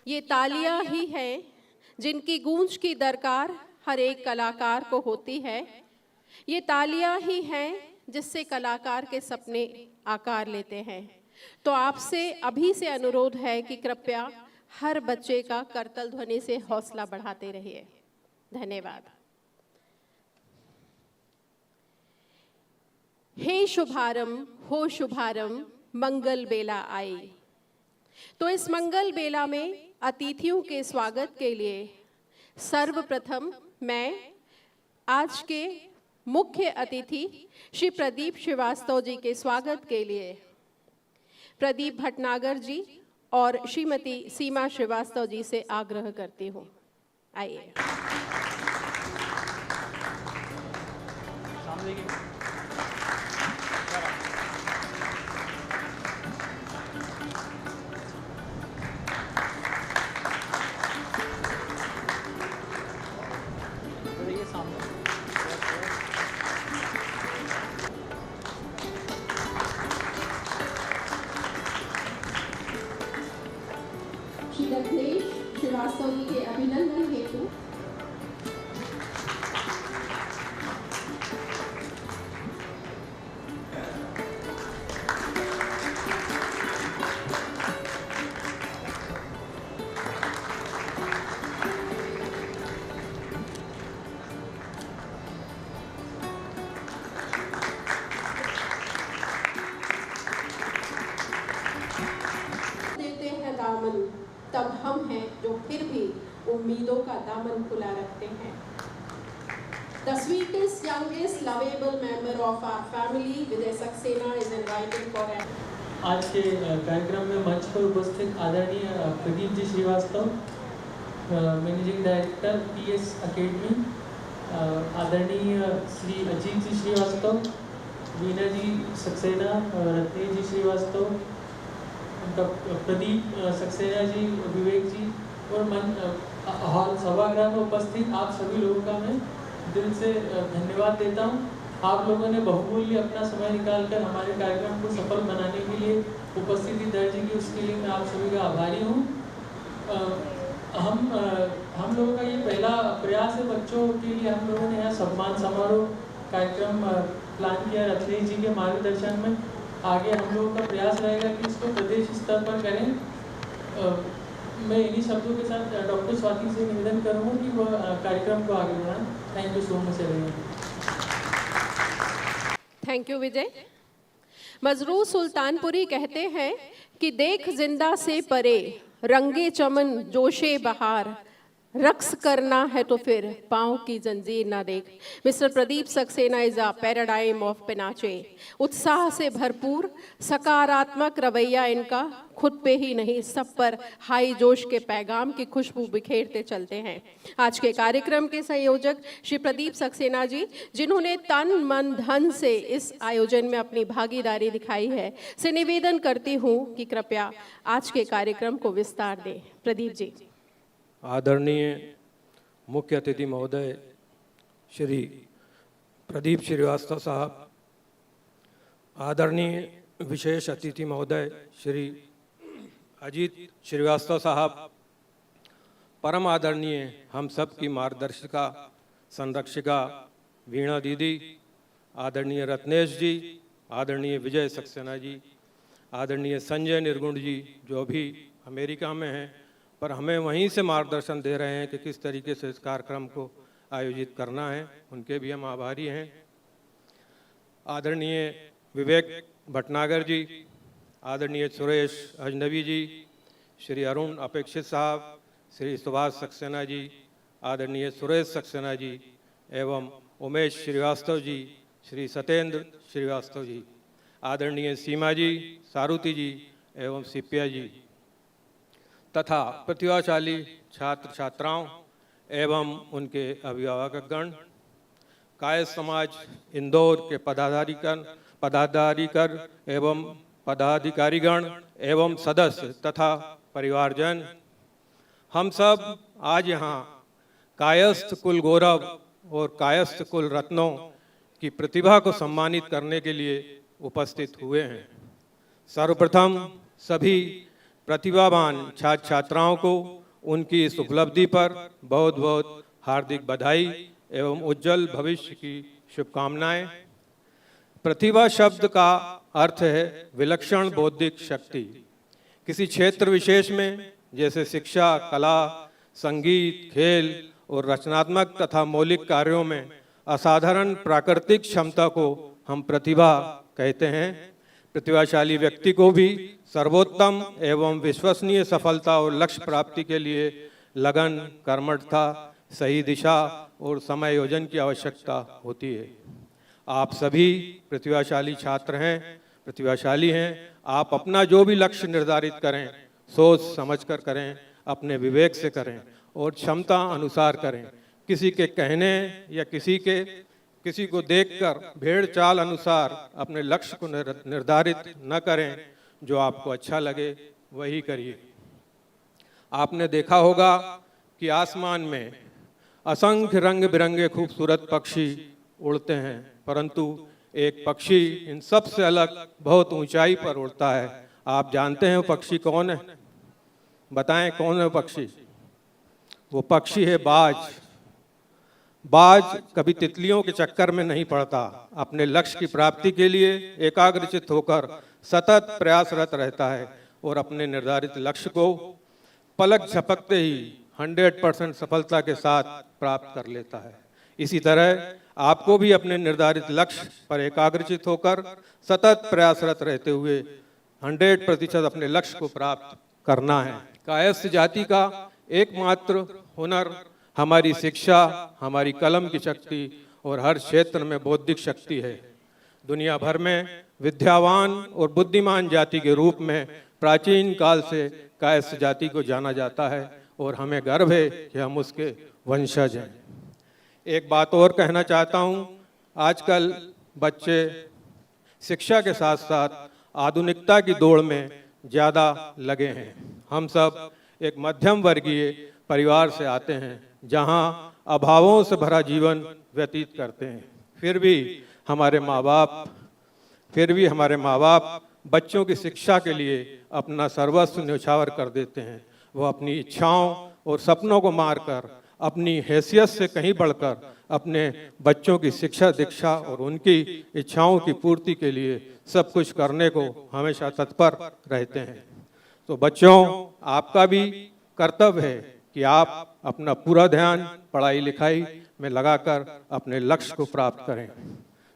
ये तालियां ही हैं जिनकी गूंज की दरकार हर एक कलाकार को होती है। ये तालियां ही हैं जिससे कलाकार के सपने आकार लेते हैं। तो आपसे अभी से अनुरोध है कि कृपया हर बच्चे का करतल ध्वनि से हौसला बढ़ाते रहिए। धन्यवाद। हे शुभारंभ हो शुभारंभ, मंगल बेला आई। तो इस मंगल बेला में अतिथियों के स्वागत के लिए सर्वप्रथम मैं आज के मुख्य अतिथि श्री प्रदीप श्रीवास्तव जी के स्वागत के लिए प्रदीप भटनागर जी और श्रीमती सीमा श्रीवास्तव जी से आग्रह करती हूँ। आइए। श्री रत्नेश श्रीवास्तव जी के अभिनंदन हेतु देते हैं दामन, तब हम हैं जो फिर भी उम्मीदों का दामन खुला रखते हैं। The sweetest, youngest, lovable member of our family, Vijay Saxena, is invited for an आज के कार्यक्रम में मंच पर उपस्थित आदरणीय Pradeep ji Srivastava, managing director PS academy, आदरणीय श्री अजीत जी श्रीवास्तव, वीना जी सक्सेना, रत्नेश जी श्रीवास्तव, प्रदीप सक्सेना जी, विवेक जी और हॉल सभागृह में उपस्थित आप सभी लोगों का मैं दिल से धन्यवाद देता हूं। आप लोगों ने बहुमूल्य अपना समय निकालकर हमारे कार्यक्रम को सफल बनाने के लिए उपस्थिति दर्ज की, उसके लिए मैं आप सभी का आभारी हूं। हम लोगों का ये पहला प्रयास है। बच्चों के लिए हम लोगों ने यहाँ सम्मान समारोह कार्यक्रम प्लान किया रत्नेश जी के मार्गदर्शन में। आगे हम लोगों का प्रयास रहेगा कि इसको प्रदेश स्तर पर करें। मैं इन्हीं शब्दों के साथ डॉक्टर स्वाति से निवेदन करूँगा कि वह कार्यक्रम को आगे बढ़ाएं। Thank you so much everyone. Thank you Vijay. Majrooh Sultanpuri कहते हैं कि देख जिंदा से परे, रंगे चमन जोशे बहार, रक्स करना है तो फिर पाँव की जंजीर ना देख। Mister Pradeep Saxena is a paradigm of panache. उत्साह से भरपूर सकारात्मक रवैया इनका, खुद पे ही नहीं सब पर हाई जोश के पैगाम की खुशबू बिखेरते चलते हैं। आज के कार्यक्रम के संयोजक श्री प्रदीप सक्सेना जी, जिन्होंने तन मन धन से इस आयोजन में अपनी भागीदारी दिखाई है, से निवेदन करती हूँ कि कृपया आज के कार्यक्रम को विस्तार दें। प्रदीप जी। आदरणीय मुख्य अतिथि महोदय श्री प्रदीप श्रीवास्तव साहब, आदरणीय विशेष अतिथि महोदय श्री अजीत श्रीवास्तव साहब, परम आदरणीय हम सब की मार्गदर्शिका संरक्षिका वीणा दीदी, आदरणीय रत्नेश जी, आदरणीय विजय सक्सेना जी, आदरणीय संजय निर्गुण जी जो अभी अमेरिका में हैं पर हमें वहीं से मार्गदर्शन दे रहे हैं कि किस तरीके से इस कार्यक्रम को आयोजित करना है, उनके भी हम आभारी हैं। आदरणीय विवेक भटनागर जी, आदरणीय सुरेश अजनबी जी, श्री अरुण अपेक्षित साहब, श्री सुभाष सक्सेना जी, आदरणीय सुरेश सक्सेना जी एवं उमेश श्रीवास्तव जी, श्री सत्येंद्र श्रीवास्तव जी, आदरणीय सीमा जी, सारुति जी एवं सिपिया जी तथा प्रतिभाशाली छात्र छात्राओं एवं उनके अभिभावकगण, कायस्थ समाज इंदौर के पदाधिकारीगण एवं पदाधिकारीगण एवं सदस्य तथा परिवारजन, हम सब आज यहाँ कायस्थ कुल गौरव और कायस्थ कुल रत्नों की प्रतिभा को सम्मानित करने के लिए उपस्थित हुए हैं। सर्वप्रथम सभी प्रतिभावान छात्र छात्राओं को उनकी इस उपलब्धि पर बहुत बहुत हार्दिक बधाई एवं उज्जवल भविष्य की शुभकामनाएं। प्रतिभा शब्द का अर्थ है विलक्षण बौद्धिक शक्ति। किसी क्षेत्र विशेष में जैसे शिक्षा, कला, संगीत, खेल और रचनात्मक तथा मौलिक कार्यों में असाधारण प्राकृतिक क्षमता को हम प्रतिभा कहते हैं। प्रतिभाशाली व्यक्ति को भी सर्वोत्तम एवं विश्वसनीय सफलता और लक्ष्य प्राप्ति के लिए लगन, कर्मठता, सही दिशा और समायोजन की आवश्यकता होती है। आप सभी प्रतिभाशाली छात्र हैं, प्रतिभाशाली हैं। आप अपना जो भी लक्ष्य निर्धारित करें, सोच समझकर करें, अपने विवेक से करें और क्षमता अनुसार करें। किसी के कहने या किसी को देखकर भेड़ चाल अनुसार अपने लक्ष्य को निर्धारित न करें। जो आपको अच्छा लगे वही करिए। आपने देखा होगा कि आसमान में असंख्य रंग बिरंगे खूबसूरत पक्षी उड़ते हैं, परंतु एक पक्षी इन सब से अलग बहुत ऊंचाई पर उड़ता है। आप जानते हैं वो पक्षी कौन है? बताएं कौन है वो पक्षी? वो पक्षी है बाज। बाज कभी तितलियों के चक्कर में नहीं पड़ता। अपने लक्ष्य की प्राप्ति के लिए एकाग्रचित्त होकर सतत प्रयासरत रहता है और अपने निर्धारित लक्ष्य को पलक झपकते ही 100% सफलता के साथ प्राप्त कर लेता है। इसी तरह आपको भी अपने निर्धारित लक्ष्य पर एकाग्रचित्त होकर सतत प्रयासरत रहते हुए 100% अपने लक्ष्य को प्राप्त करना है। कायस्थ जाति का एकमात्र हुनर हमारी शिक्षा, हमारी कलम की शक्ति और हर क्षेत्र में बौद्धिक शक्ति है। दुनिया भर में विद्यावान और बुद्धिमान जाति के रूप में प्राचीन काल से कायस्थ जाति को जाना जाता है और हमें गर्व है कि हम उसके वंशज हैं। एक बात और कहना चाहता हूँ, आजकल बच्चे शिक्षा के साथ साथ आधुनिकता की दौड़ में ज़्यादा लगे हैं। हम सब एक मध्यम वर्गीय परिवार से आते हैं जहाँ अभावों से भरा जीवन व्यतीत करते हैं। फिर भी हमारे माँ बाप बच्चों की शिक्षा के लिए अपना सर्वस्व न्यौछावर कर देते हैं। वो अपनी इच्छाओं और सपनों को मारकर अपनी हैसियत से कहीं बढ़कर अपने बच्चों की शिक्षा दीक्षा और उनकी इच्छाओं की पूर्ति के लिए सब कुछ करने को हमेशा तत्पर रहते हैं। तो बच्चों, आपका भी कर्तव्य है कि आप अपना पूरा ध्यान पढ़ाई लिखाई में लगाकर अपने लक्ष्य को प्राप्त करें।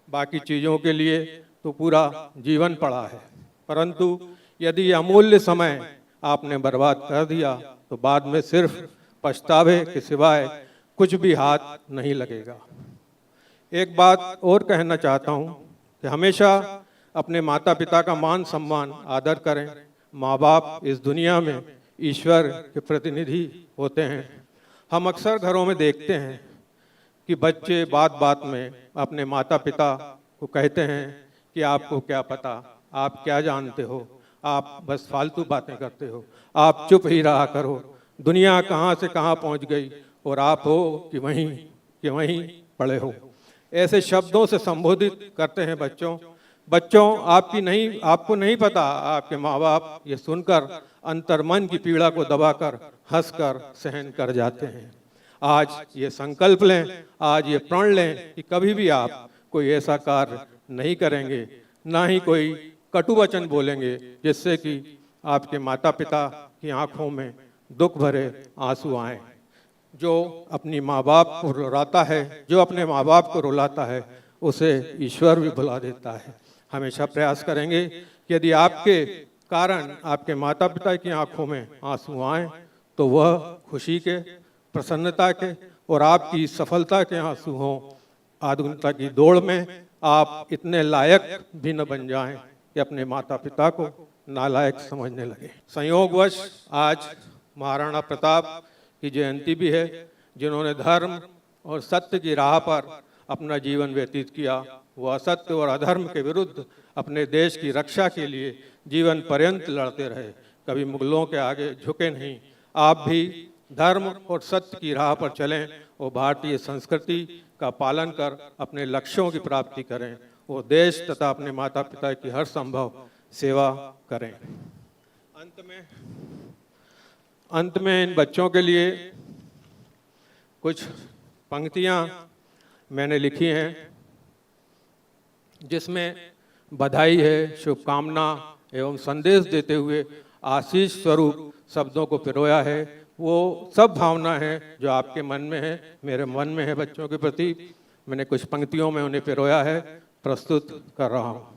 बाकी चीज़ों के लिए तो पूरा जीवन पड़ा है, परंतु यदि अमूल्य समय आपने बर्बाद कर दिया तो बाद में सिर्फ पछतावे के सिवाय कुछ भी हाथ नहीं लगेगा। एक बात और कहना चाहता हूँ कि हमेशा अपने माता पिता का मान सम्मान आदर करें। माँ बाप इस दुनिया में ईश्वर के प्रतिनिधि होते हैं। हम अक्सर घरों में देखते हैं कि बच्चे बात बात में अपने माता पिता को कहते हैं कि आपको क्या पता, आप क्या जानते हो, आप बस फालतू बातें करते हो, आप चुप ही रहा करो, दुनिया कहाँ से कहाँ पहुँच गई और आप हो कि वहीं पड़े हो। ऐसे शब्दों से संबोधित करते हैं बच्चों आपको नहीं पता, आपके माँ बाप ये सुनकर अंतर्मन की पीड़ा को दबाकर हंसकर सहन कर जाते हैं। आज ये संकल्प लें, आज ये प्रण लें कि कभी भी आप कोई ऐसा कार्य नहीं करेंगे, ना ही कोई कटु वचन बोलेंगे जिससे कि आपके माता पिता की आंखों में दुख भरे आंसू आएं। जो अपनी माँ बाप को रुलाता है, जो अपने माँ बाप को रुलाता है, उसे ईश्वर भी भुला देता है। हमेशा प्रयास करेंगे कि यदि आपके कारण आपके माता पिता की आंखों में आंसू आएं तो वह खुशी के, प्रसन्नता के और आपकी सफलता के आंसू हों। आधुनिकता की दौड़ में आप इतने लायक भी न बन जाएं कि अपने माता पिता को नालायक समझने लगे। संयोगवश आज महाराणा प्रताप की जयंती भी है, जिन्होंने धर्म और सत्य की राह पर अपना जीवन व्यतीत किया। वो असत्य और अधर्म के विरुद्ध अपने देश की रक्षा के लिए जीवन पर्यंत लड़ते रहे, कभी मुगलों के आगे झुके नहीं। आप भी धर्म और सत्य की राह पर चलें और भारतीय संस्कृति का पालन कर अपने लक्ष्यों की प्राप्ति करें और देश तथा अपने माता पिता की हर संभव सेवा करें। अंत में इन बच्चों के लिए कुछ पंक्तियां मैंने लिखी हैं, जिसमें बधाई है, शुभकामना एवं संदेश देते हुए आशीष स्वरूप शब्दों को पिरोया है। वो सब भावना है जो आपके मन में है, मेरे मन में है बच्चों के प्रति। मैंने कुछ पंक्तियों में उन्हें पिरोया है, प्रस्तुत कर रहा हूं।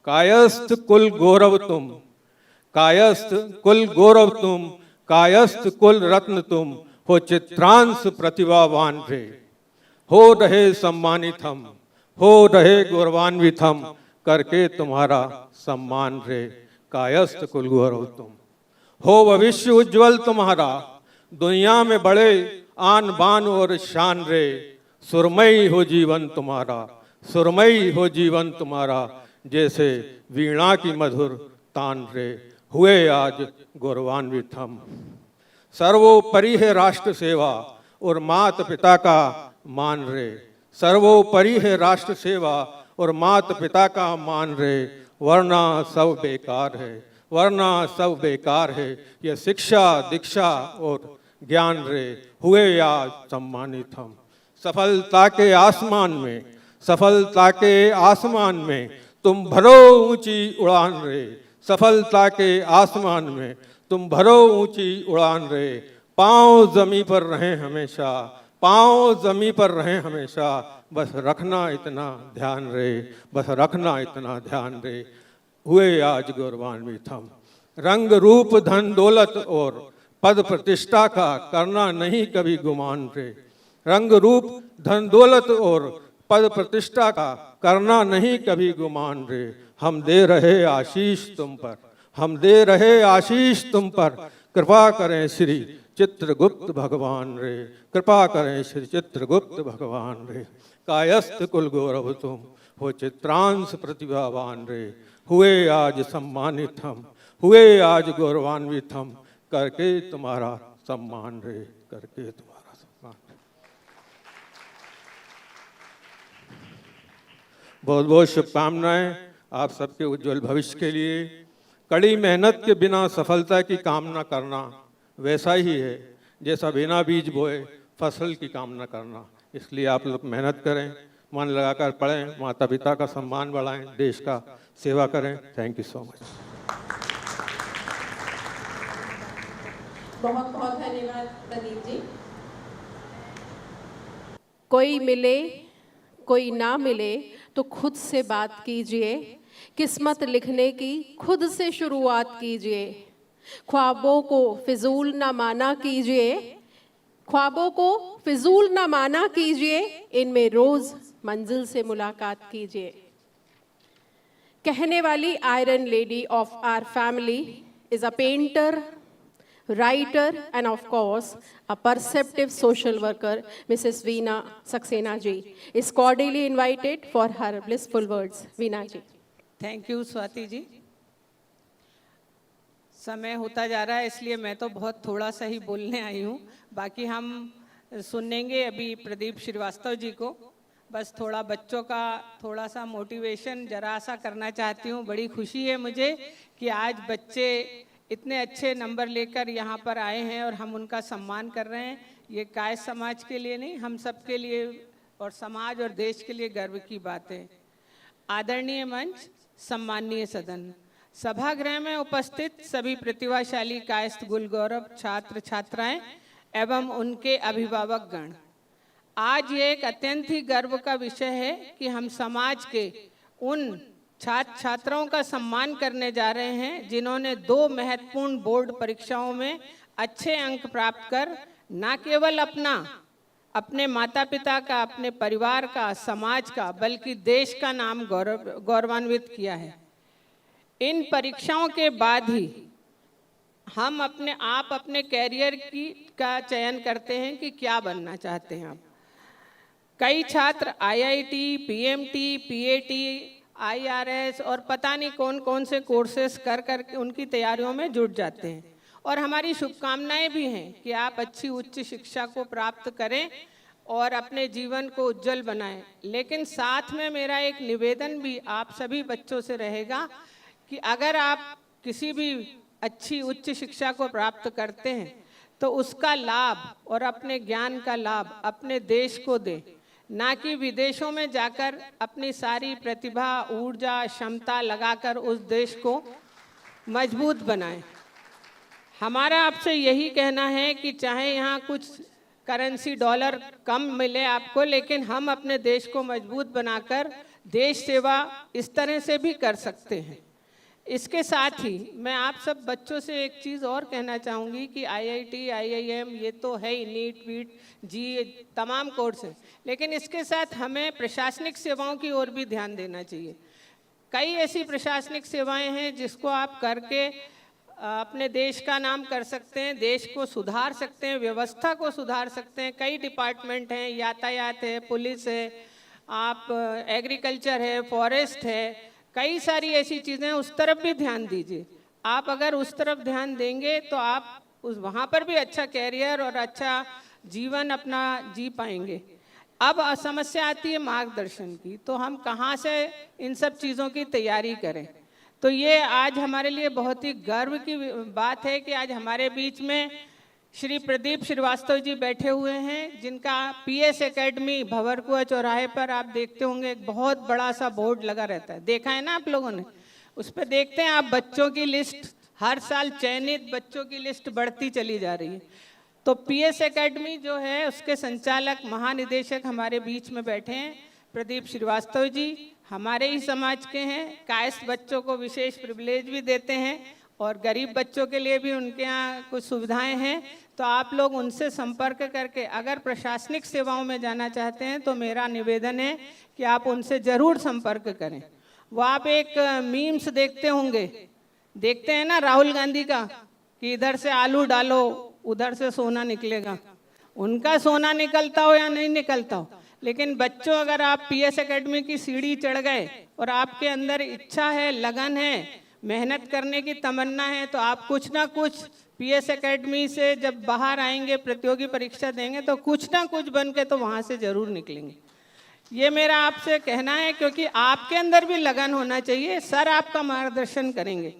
कायस्थ कुल गौरव तुम, कायस्थ कुल गौरव तुम, कायस्थ कुल रत्न तुम, हो चित्रांश प्रतिभावान रे, हो रहे सम्मानित हम, हो रहे गौरवान्वित हम, करके तुम्हारा सम्मान रे। कायस्थ कुल गौरव तुम, हो भविष्य उज्जवल तुम्हारा, दुनिया में बड़े आन बान और शान रे। सुरमई हो जीवन तुम्हारा, सुरमई हो जीवन तुम्हारा, जैसे वीणा की मधुर तान रे। हुए आज गौरवान्वित हम। सर्वोपरि है राष्ट्र सेवा और माता पिता का मान रे। सर्वोपरि है राष्ट्र सेवा और माता पिता का मान रे। वरना सब बेकार है, वरना सब बेकार है, यह शिक्षा दीक्षा और ज्ञान रे। हुए आज सम्मानित हम। सफलता के आसमान में, सफलता के आसमान में तुम भरो ऊंची उड़ान रे। सफलता के आसमान में तुम भरो ऊंची उड़ान रे। पांव जमी पर रहें हमेशा, पांव जमी पर रहें हमेशा, बस रखना इतना ध्यान रे, बस रखना इतना ध्यान रे। हुए आज गौरवान्वित हम। रंग रूप धन दौलत और पद प्रतिष्ठा का करना नहीं कभी गुमान रे। रंग रूप धन दौलत और पद प्रतिष्ठा का करना नहीं कभी गुमान रे। हम दे रहे आशीष तुम पर, हम दे रहे आशीष तुम पर, कृपा करें श्री चित्रगुप्त भगवान रे। कृपा करें श्री चित्रगुप्त भगवान रे। कायस्थ कुल गौरव तुम, हो चित्रांश प्रतिभावान रे। हुए आज सम्मानित हम, हुए आज गौरवान्वित हम, करके तुम्हारा सम्मान रे, करके तुम्हारा सम्मान। बहुत बहुत शुभकामनाएं आप सबके उज्जवल भविष्य के लिए। कड़ी मेहनत के बिना सफलता की कामना करना वैसा ही है जैसा बिना बीज बोए फसल की कामना करना। इसलिए आप लोग मेहनत करें, मन लगाकर पढ़ें, माता पिता का सम्मान बढ़ाएं, देश का सेवा करें। Thank you so much. बहुत बहुत धन्यवाद प्रदीप जी। कोई मिले कोई ना मिले तो खुद से बात कीजिए, किस्मत लिखने की खुद से शुरुआत कीजिए। ख्वाबों को फिजूल ना माना कीजिए, ख्वाबों को फिजूल ना माना कीजिए, इनमें रोज मंजिल से मुलाकात कीजिए। कहने वाली iron lady of our family is a painter, writer and of course a perceptive social worker, Mrs. Veena Saxena ji is cordially invited for her blissful words. Veena ji. Thank you Swati ji. समय होता जा रहा है इसलिए मैं तो बहुत थोड़ा सा ही बोलने आई हूँ, बाकी हम सुनेंगे अभी प्रदीप श्रीवास्तव जी को। बस थोड़ा बच्चों का थोड़ा सा मोटिवेशन जरा सा करना चाहती हूँ। बड़ी खुशी है मुझे कि आज बच्चे इतने अच्छे नंबर लेकर यहाँ पर आए हैं और हम उनका सम्मान कर रहे हैं। ये कायस्थ समाज के लिए नहीं, हम सब के लिए और समाज और देश के लिए गर्व की बात है। आदरणीय मंच, सम्माननीय सदन, सभागृह में उपस्थित सभी प्रतिभाशाली कायस्थ गुल गौरव छात्र छात्राएं एवं उनके अभिभावक गण, आज ये एक अत्यंत ही गर्व का विषय है कि हम समाज के उन छात्र छात्राओं का सम्मान करने जा रहे हैं जिन्होंने 2 महत्वपूर्ण बोर्ड परीक्षाओं में अच्छे अंक प्राप्त कर न केवल अपने माता पिता का, अपने परिवार का, समाज का, बल्कि देश का नाम गौरवान्वित किया है। इन परीक्षाओं के बाद ही हम अपने कैरियर का चयन करते हैं कि क्या बनना चाहते हैं आप। कई छात्र IIT, PMT, PAT, IRS और पता नहीं कौन कौन से कोर्सेस कर उनकी तैयारियों में जुट जाते हैं और हमारी शुभकामनाएं भी हैं कि आप अच्छी उच्च शिक्षा को प्राप्त करें और अपने जीवन को उज्जवल बनाएं। लेकिन साथ में मेरा एक निवेदन भी आप सभी बच्चों से रहेगा कि अगर आप किसी भी अच्छी उच्च शिक्षा को प्राप्त करते हैं तो उसका लाभ और अपने ज्ञान का लाभ अपने देश को दें, ना कि विदेशों में जाकर अपनी सारी प्रतिभा, ऊर्जा, क्षमता लगाकर उस देश को मजबूत बनाएं। हमारा आपसे यही कहना है कि चाहे यहाँ कुछ करेंसी डॉलर कम मिले आपको, लेकिन हम अपने देश को मजबूत बनाकर देश सेवा इस तरह से भी कर सकते हैं। इसके साथ ही मैं आप सब बच्चों से एक चीज़ और कहना चाहूँगी कि IIT, IIM ये तो है ही, नीट वीट जी तमाम कोर्स हैं, लेकिन इसके साथ हमें प्रशासनिक सेवाओं की ओर भी ध्यान देना चाहिए। कई ऐसी प्रशासनिक सेवाएं हैं जिसको आप करके अपने देश का नाम कर सकते हैं, देश को सुधार सकते हैं, व्यवस्था को सुधार सकते हैं। कई डिपार्टमेंट हैं, यातायात है, पुलिस है, आप एग्रीकल्चर है, फॉरेस्ट है, कई सारी ऐसी चीज़ें, उस तरफ भी ध्यान दीजिए। आप अगर उस तरफ ध्यान देंगे तो आप वहाँ पर भी अच्छा कैरियर और अच्छा जीवन अपना जी पाएंगे। अब समस्या आती है मार्गदर्शन की, तो हम कहाँ से इन सब चीज़ों की तैयारी करें। तो ये आज हमारे लिए बहुत ही गर्व की बात है कि आज हमारे बीच में श्री प्रदीप श्रीवास्तव जी बैठे हुए हैं, जिनका PS एकेडमी भंवरकुआं चौराहे पर आप देखते होंगे एक बहुत बड़ा सा बोर्ड लगा रहता है, देखा है ना आप लोगों ने? उस पर देखते हैं आप बच्चों की लिस्ट, हर साल चयनित बच्चों की लिस्ट बढ़ती चली जा रही है। तो PS एकेडमी जो है उसके संचालक महानिदेशक हमारे बीच में बैठे हैं प्रदीप श्रीवास्तव जी, हमारे ही समाज के हैं। कायस्थ बच्चों को विशेष प्रिविलेज भी देते हैं और गरीब बच्चों के लिए भी उनके यहाँ कुछ सुविधाएं हैं। तो आप लोग उनसे संपर्क करके अगर प्रशासनिक सेवाओं में जाना चाहते हैं तो मेरा निवेदन है कि आप उनसे ज़रूर संपर्क करें। वो आप एक मीम्स देखते होंगे, देखते हैं ना राहुल गांधी का, कि इधर से आलू डालो उधर से सोना निकलेगा। उनका सोना निकलता हो या नहीं निकलता हो, लेकिन बच्चों अगर आप PS एकेडमी की सीढ़ी चढ़ गए और आपके अंदर इच्छा है, लगन है, मेहनत करने की तमन्ना है, तो आप कुछ ना कुछ PS एकेडमी से जब बाहर आएंगे, प्रतियोगी परीक्षा देंगे, तो कुछ ना कुछ बन के तो वहाँ से ज़रूर निकलेंगे। ये मेरा आपसे कहना है, क्योंकि आपके अंदर भी लगन होना चाहिए। सर आपका मार्गदर्शन करेंगे।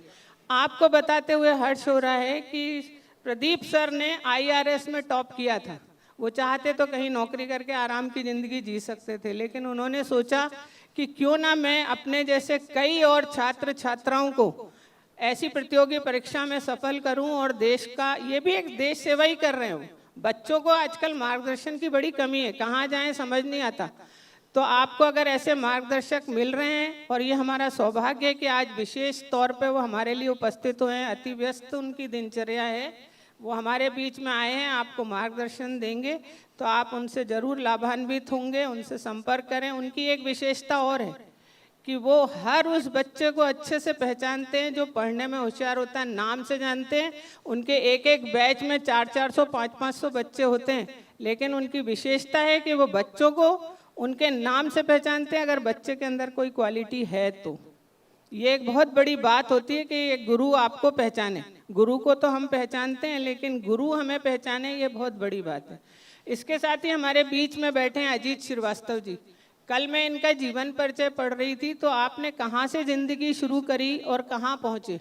आपको बताते हुए हर्ष हो रहा है कि प्रदीप सर ने IRS में टॉप किया था। वो चाहते तो कहीं नौकरी करके आराम की ज़िंदगी जी सकते थे, लेकिन उन्होंने सोचा कि क्यों ना मैं अपने जैसे कई और छात्र छात्राओं को ऐसी प्रतियोगी परीक्षा में सफल करूं और देश का, ये भी एक देश सेवा ही कर रहे हो। बच्चों को आजकल मार्गदर्शन की बड़ी कमी है, कहाँ जाएं समझ नहीं आता। तो आपको अगर ऐसे मार्गदर्शक मिल रहे हैं, और ये हमारा सौभाग्य है कि आज विशेष तौर पे वो हमारे लिए उपस्थित हुए हैं, अति व्यस्त उनकी दिनचर्या है, वो हमारे बीच में आए हैं, आपको मार्गदर्शन देंगे, तो आप उनसे ज़रूर लाभान्वित होंगे। उनसे संपर्क करें। उनकी एक विशेषता और है कि वो हर उस बच्चे को अच्छे से पहचानते हैं जो पढ़ने में होशियार होता है, नाम से जानते हैं। उनके एक एक बैच में 400-400, 500-500 बच्चे होते हैं, लेकिन उनकी विशेषता है कि वो बच्चों को उनके नाम से पहचानते हैं, अगर बच्चे के अंदर कोई क्वालिटी है तो। ये एक बहुत बड़ी बात होती है कि एक गुरु आपको पहचाने। गुरु को तो हम पहचानते हैं, लेकिन गुरु हमें पहचाने, ये बहुत बड़ी बात है। इसके साथ ही हमारे बीच में बैठे हैं अजीत श्रीवास्तव जी। कल मैं इनका जीवन परिचय पढ़ रही थी, तो आपने कहाँ से ज़िंदगी शुरू करी और कहाँ पहुँचे।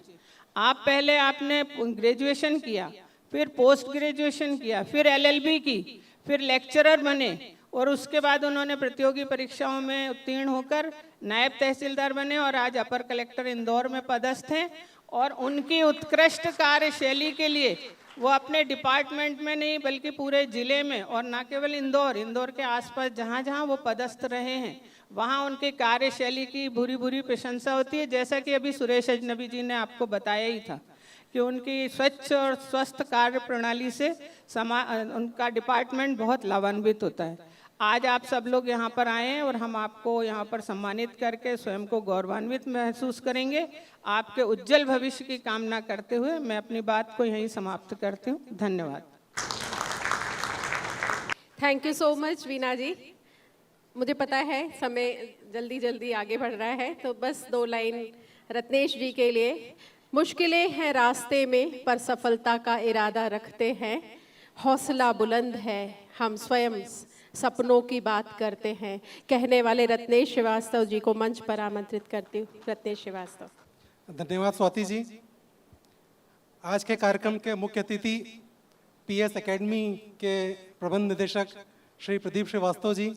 आप पहले आपने ग्रेजुएशन किया, फिर पोस्ट ग्रेजुएशन किया, फिर LLB की, फिर लेक्चरर बने, और उसके बाद उन्होंने प्रतियोगी परीक्षाओं में उत्तीर्ण होकर नायब तहसीलदार बने और आज अपर कलेक्टर इंदौर में पदस्थ हैं। और उनकी उत्कृष्ट कार्यशैली के लिए वो अपने डिपार्टमेंट में नहीं बल्कि पूरे ज़िले में, और ना केवल इंदौर के आसपास जहाँ जहाँ वो पदस्थ रहे हैं, वहाँ उनकी कार्यशैली की भूरी भूरी प्रशंसा होती है। जैसा कि अभी सुरेश अजनबी जी ने आपको बताया ही था कि उनकी स्वच्छ और स्वस्थ कार्य प्रणाली से उनका डिपार्टमेंट बहुत लाभान्वित होता है। आज आप सब लोग यहाँ पर आए हैं और हम आपको यहाँ पर सम्मानित करके स्वयं को गौरवान्वित महसूस करेंगे। आपके उज्जवल भविष्य की कामना करते हुए मैं अपनी बात को यहीं समाप्त करती हूँ। धन्यवाद। Thank you so much Veena ji. मुझे पता है समय जल्दी जल्दी आगे बढ़ रहा है, तो बस 2 लाइन रत्नेश जी के लिए। मुश्किलें हैं रास्ते में पर सफलता का इरादा रखते हैं, हौसला बुलंद है हम स्वयं सपनों की बात करते हैं। कहने वाले रत्नेश श्रीवास्तव जी को मंच पर आमंत्रित करती हूँ। रत्नेश श्रीवास्तव। धन्यवाद स्वाति जी। आज के कार्यक्रम के मुख्य अतिथि पीएस एकेडमी के प्रबंध निदेशक श्री प्रदीप श्रीवास्तव जी।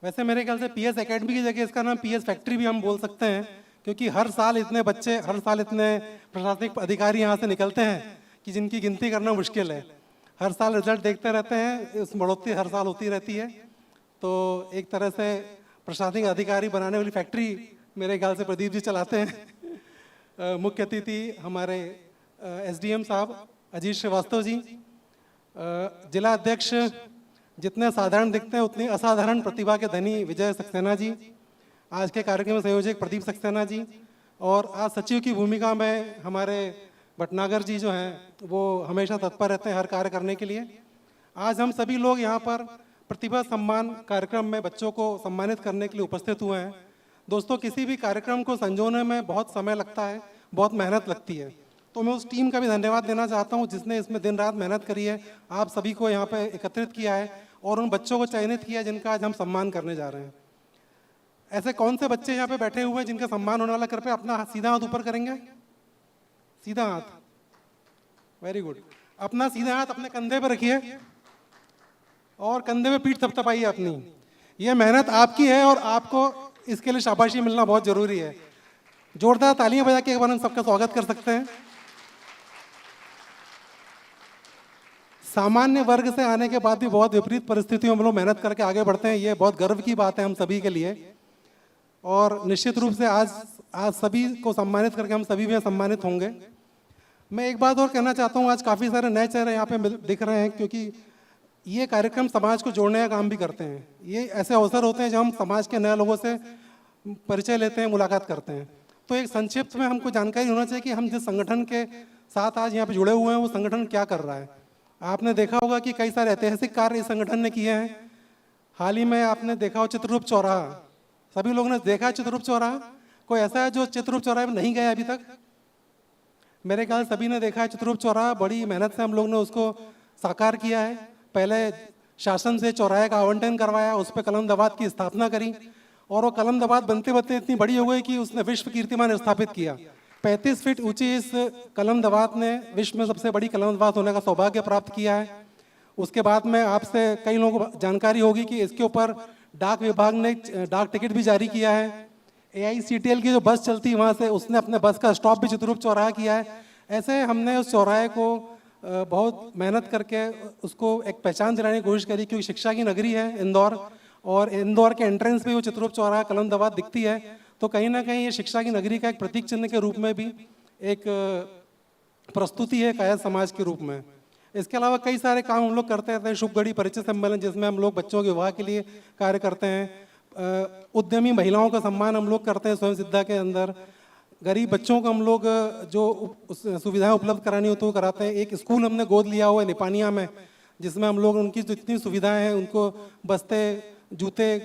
वैसे मेरे ख्याल से पीएस एकेडमी की जगह इसका नाम पीएस फैक्ट्री भी हम बोल सकते हैं, क्योंकि हर साल इतने बच्चे, हर साल इतने प्रशासनिक अधिकारी यहाँ से निकलते हैं कि जिनकी गिनती करना मुश्किल है। हर साल रिजल्ट देखते रहते हैं, उस बढ़ोतरी हर साल होती रहती है। तो एक तरह से प्रशासनिक अधिकारी बनाने वाली फैक्ट्री मेरे ख्याल से प्रदीप जी चलाते हैं। मुख्य अतिथि हमारे एसडीएम साहब अजीत श्रीवास्तव जी। जिला अध्यक्ष जितने साधारण दिखते हैं उतनी असाधारण प्रतिभा के धनी विजय सक्सेना जी। आज के कार्यक्रम में संयोजक प्रदीप सक्सेना जी। और आज सचिव की भूमिका में हमारे भटनागर जी जो हैं वो हमेशा तत्पर रहते हैं हर कार्य करने के लिए। आज हम सभी लोग यहाँ पर प्रतिभा सम्मान कार्यक्रम में बच्चों को सम्मानित करने के लिए उपस्थित हुए हैं। दोस्तों, किसी भी कार्यक्रम को संजोने में बहुत समय लगता है, बहुत मेहनत लगती है। तो मैं उस टीम का भी धन्यवाद देना चाहता हूँ जिसने इसमें दिन रात मेहनत करी है, आप सभी को यहाँ पे एकत्रित किया है और उन बच्चों को चयनित किया जिनका आज हम सम्मान करने जा रहे हैं। ऐसे कौन से बच्चे यहाँ पे बैठे हुए हैं जिनका सम्मान होने वाला? कृपया अपना सीधा हाथ ऊपर करेंगे, सीधा हाथ, वेरी गुड। अपना सीधा हाथ अपने कंधे पर रखिए और कंधे पे पीठ थपथपाइए अपनी। ये मेहनत आपकी है और आपको इसके लिए शाबाशी मिलना बहुत जरूरी है। जोरदार तालियां बजा के एक बार हम सबका स्वागत कर सकते हैं। सामान्य वर्ग से आने के बाद भी बहुत विपरीत परिस्थितियों में हम लोग मेहनत करके आगे बढ़ते हैं, ये बहुत गर्व की बात है हम सभी के लिए। और निश्चित रूप से आज सभी को सम्मानित करके हम सभी भी सम्मानित होंगे। मैं एक बात और कहना चाहता हूँ, आज काफ़ी सारे नए चेहरे यहाँ पे दिख रहे हैं, क्योंकि ये कार्यक्रम समाज को जोड़ने का काम भी करते हैं। ये ऐसे अवसर होते हैं जब हम समाज के नए लोगों से परिचय लेते हैं, मुलाकात करते हैं। तो एक संक्षिप्त में हमको जानकारी होना चाहिए कि हम जिस संगठन के साथ आज यहाँ पे जुड़े हुए हैं वो संगठन क्या कर रहा है। आपने देखा होगा कि कई सारे ऐतिहासिक कार्य इस संगठन ने किए हैं। हाल ही में आपने देखा हो चित्ररूप चौराहा, सभी लोगों ने देखा है चित्ररूप चौराहा? कोई ऐसा है जो चित्ररूप चौराहे में नहीं गया अभी तक? मेरे ख्याल सभी ने देखा है चित्ररूप चौराहा। बड़ी मेहनत से हम लोग ने उसको साकार किया है। पहले शासन से चौराहे का आवंटन करवाया, उस पर कलम दवात की स्थापना करी और वो कलम दवात बनते बनते इतनी बड़ी हो गई कि उसने विश्व कीर्तिमान स्थापित किया। 35 फीट ऊंची इस कलम दवात ने विश्व में सबसे बड़ी कलम दवात होने का सौभाग्य प्राप्त किया है। उसके बाद में आपसे कई लोगों को जानकारी होगी कि इसके ऊपर डाक विभाग ने डाक टिकट भी जारी किया है। AICTL की जो बस चलती है वहाँ से उसने अपने बस का स्टॉप भी चित्ररूप चौराहा किया है। ऐसे हमने उस चौराहे को बहुत मेहनत करके उसको एक पहचान दिलाने की कोशिश करी, क्योंकि शिक्षा की नगरी है इंदौर, और इंदौर के एंट्रेंस पे वो चित्ररूप चौराहा कलम दवात दिखती है। तो कहीं ना कहीं ये शिक्षा की नगरी का एक प्रतीक चिन्ह के रूप में भी एक प्रस्तुति है कायस्थ समाज के रूप में। इसके अलावा कई सारे काम हम लोग करते रहते हैं। शुभ घड़ी परिचय सम्मेलन जिसमें हम लोग बच्चों के विवाह के लिए कार्य करते हैं। उद्यमी महिलाओं का सम्मान हम लोग करते हैं स्वयं सिद्धा के अंदर। गरीब बच्चों को हम लोग जो सुविधाएं उपलब्ध करानी होती है वो कराते हैं। एक स्कूल हमने गोद लिया हुआ है निपानिया में, जिसमें हम लोग उनकी जितनी सुविधाएं हैं उनको बस्ते, जूते,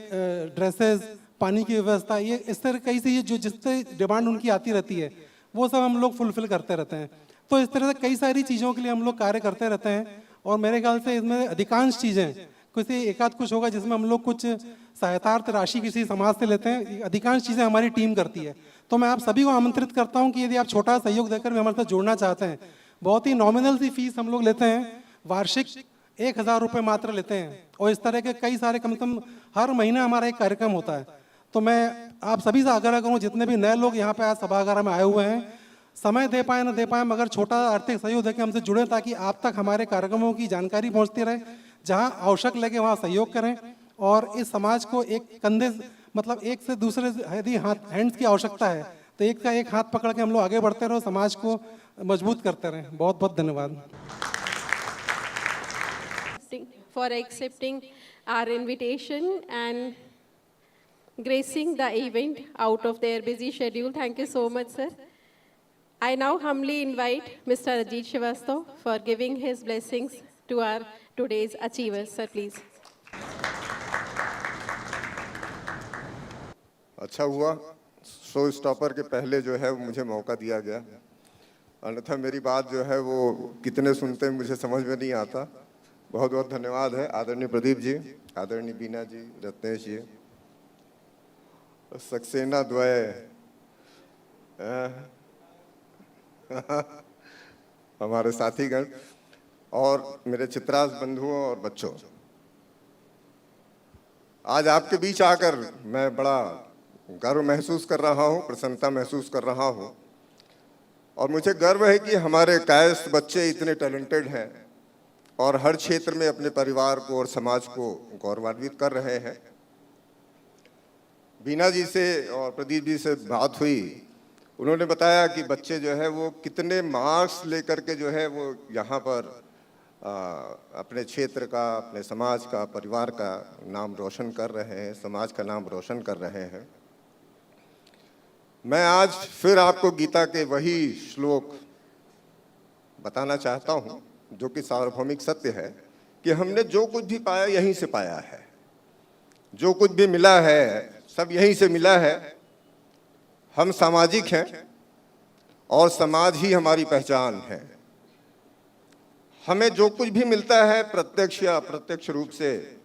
ड्रेसेस, पानी की व्यवस्था, ये इस तरह कई से ये जो जिससे डिमांड उनकी आती रहती है वो सब हम लोग फुलफिल करते रहते हैं। तो इस तरह से कई सारी चीज़ों के लिए हम लोग कार्य करते रहते हैं। और मेरे ख्याल से इसमें अधिकांश चीज़ें, किसी एकाध कुछ होगा जिसमें हम लोग कुछ सहायतार्थ राशि किसी समाज से लेते हैं, अधिकांश चीज़ें हमारी टीम करती है। तो मैं आप सभी को आमंत्रित करता हूं कि यदि आप छोटा सहयोग देकर भी हमारे साथ जुड़ना चाहते हैं, बहुत ही नॉमिनल सी फीस हम लोग लेते हैं, वार्षिक 1000 रुपये मात्र लेते हैं। और इस तरह के कई सारे कम से कम हर महीने हमारा एक कार्यक्रम होता है। तो मैं आप सभी से आग्रह करूँ, जितने भी नए लोग यहाँ पे आज सभागार में आए हुए हैं, समय दे पाए ना दे पाए मगर छोटा आर्थिक सहयोग देकर हमसे जुड़े, ताकि आप तक हमारे कार्यक्रमों की जानकारी पहुँचती रहे। जहाँ आवश्यक लगे वहाँ सहयोग करें और इस समाज को एक कंधे, मतलब एक से दूसरे यदि हैंड्स की आवश्यकता है तो एक का एक हाथ पकड़ के हम लोग आगे बढ़ते रहो, समाज को मजबूत करते रहें। बहुत बहुत धन्यवाद for accepting our invitation and gracing the event out of their busy schedule. Thank you so much, sir. I now humbly invite Mr. Ajit Srivastav for giving his blessings to our today's achievers. Sir, please. अच्छा हुआ show stopper के पहले जो है मुझे मौका दिया गया, अन्यथा मेरी बात जो है वो कितने सुनते हैं मुझे समझ में नहीं आता। बहुत बहुत धन्यवाद है आदरणीय प्रदीप जी, आदरणीय बीना जी, रत्नेश जी, सक्सेना द्वय हमारे साथीगण और मेरे चित्रास बंधुओं और बच्चों, आज आपके बीच आकर मैं बड़ा गर्व महसूस कर रहा हूँ, प्रसन्नता महसूस कर रहा हूँ। और मुझे गर्व है कि हमारे कायस्थ बच्चे इतने टैलेंटेड हैं और हर क्षेत्र में अपने परिवार को और समाज को गौरवान्वित कर रहे हैं। बीना जी से और प्रदीप जी से बात हुई, उन्होंने बताया कि बच्चे जो है वो कितने मार्क्स लेकर के जो है वो यहाँ पर अपने क्षेत्र का, अपने समाज का, परिवार का नाम रोशन कर रहे हैं, समाज का नाम रोशन कर रहे हैं। मैं आज फिर आपको गीता के वही श्लोक बताना चाहता हूँ जो कि सार्वभौमिक सत्य है कि हमने जो कुछ भी पाया यहीं से पाया है, जो कुछ भी मिला है सब यहीं से मिला है। हम सामाजिक हैं और समाज ही हमारी पहचान है। हमें जो कुछ भी मिलता है प्रत्यक्ष या अप्रत्यक्ष रूप से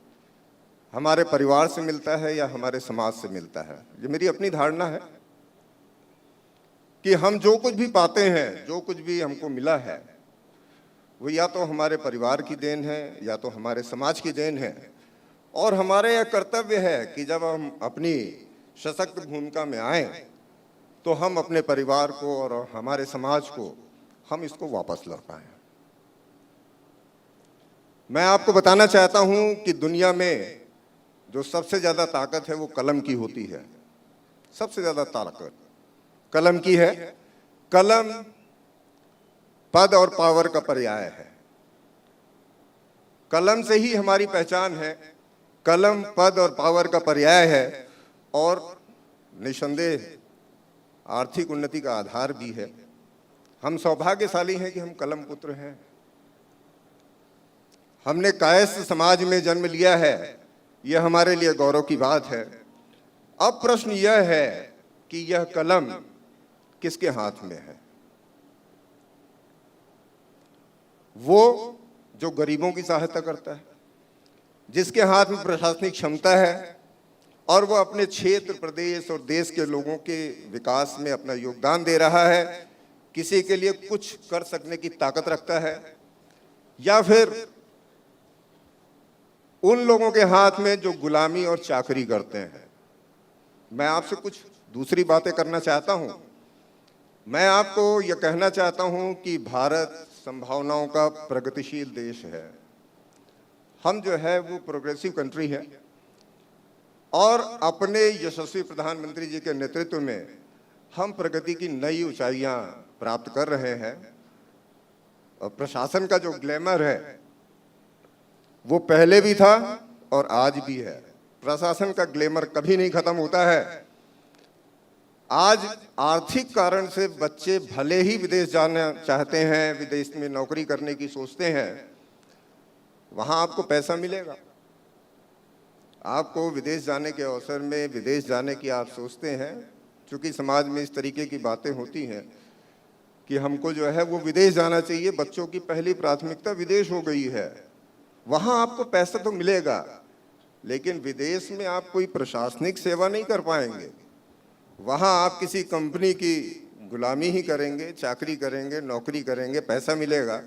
हमारे परिवार से मिलता है या हमारे समाज से मिलता है। ये मेरी अपनी धारणा है कि हम जो कुछ भी पाते हैं, जो कुछ भी हमको मिला है, वो या तो हमारे परिवार की देन है या तो हमारे समाज की देन है। और हमारा यह कर्तव्य है कि जब हम अपनी सशक्त भूमिका में आए तो हम अपने परिवार को और हमारे समाज को हम इसको वापस लौटाएं। मैं आपको बताना चाहता हूं कि दुनिया में जो सबसे ज्यादा ताकत है वो कलम की होती है। सबसे ज्यादा ताकत कलम की है। कलम पद और पावर का पर्याय है। कलम से ही हमारी पहचान है। कलम पद और पावर का पर्याय है और निसंदेह आर्थिक उन्नति का आधार भी है। हम सौभाग्यशाली हैं कि हम कलम पुत्र हैं। हमने कायस्थ समाज में जन्म लिया है, यह हमारे लिए गौरव की बात है। अब प्रश्न यह है कि यह कलम किसके हाथ में है? वो जो गरीबों की सहायता करता है, जिसके हाथ में प्रशासनिक क्षमता है और वो अपने क्षेत्र, प्रदेश और देश के लोगों के विकास में अपना योगदान दे रहा है, किसी के लिए कुछ कर सकने की ताकत रखता है, या फिर उन लोगों के हाथ में जो गुलामी और चाकरी करते हैं। मैं आपसे कुछ दूसरी बातें करना चाहता हूं। मैं आपको यह कहना चाहता हूं कि भारत संभावनाओं का प्रगतिशील देश है। हम जो है वो प्रोग्रेसिव कंट्री है और अपने यशस्वी प्रधानमंत्री जी के नेतृत्व में हम प्रगति की नई ऊंचाइयां प्राप्त कर रहे हैं। और प्रशासन का जो ग्लैमर है वो पहले भी था और आज भी है। प्रशासन का ग्लैमर कभी नहीं खत्म होता है। आज आर्थिक कारण से बच्चे भले ही विदेश जाना चाहते हैं, विदेश में नौकरी करने की सोचते हैं, वहां आपको पैसा मिलेगा। आपको विदेश जाने के अवसर में विदेश जाने की आप सोचते हैं, क्योंकि समाज में इस तरीके की बातें होती हैं कि हमको जो है वो विदेश जाना चाहिए, बच्चों की पहली प्राथमिकता विदेश हो गई है। वहाँ आपको पैसा तो मिलेगा, लेकिन विदेश में आप कोई प्रशासनिक सेवा नहीं कर पाएंगे। वहाँ आप किसी कंपनी की गुलामी ही करेंगे, चाकरी करेंगे, नौकरी करेंगे, पैसा मिलेगा,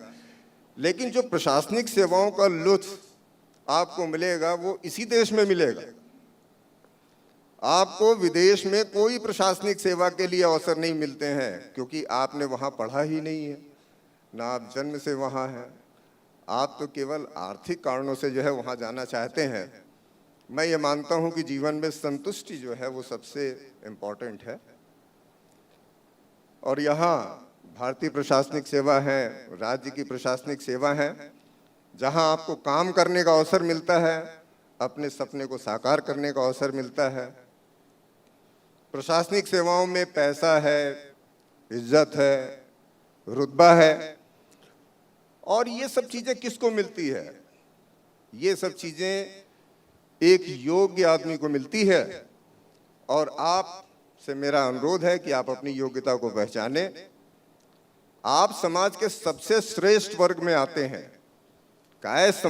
लेकिन जो प्रशासनिक सेवाओं का लुत्फ आपको मिलेगा वो इसी देश में मिलेगा। आपको विदेश में कोई प्रशासनिक सेवा के लिए अवसर नहीं मिलते हैं, क्योंकि आपने वहाँ पढ़ा ही नहीं है, ना आप जन्म से वहाँ हैं। आप तो केवल आर्थिक कारणों से जो है वहाँ जाना चाहते हैं। मैं ये मानता हूँ कि जीवन में संतुष्टि जो है वो सबसे इम्पोर्टेंट है। और यहाँ भारतीय प्रशासनिक सेवा है, राज्य की प्रशासनिक सेवा है, जहाँ आपको काम करने का अवसर मिलता है, अपने सपने को साकार करने का अवसर मिलता है। प्रशासनिक सेवाओं में पैसा है, इज्जत है, रुतबा है। और ये सब चीज़ें किसको मिलती है? ये सब चीज़ें एक योग्य आदमी को मिलती है। और आपसे मेरा अनुरोध है कि आप अपनी योग्यता को पहचानें। आप समाज के सबसे श्रेष्ठ वर्ग में आते हैं। कायस्थ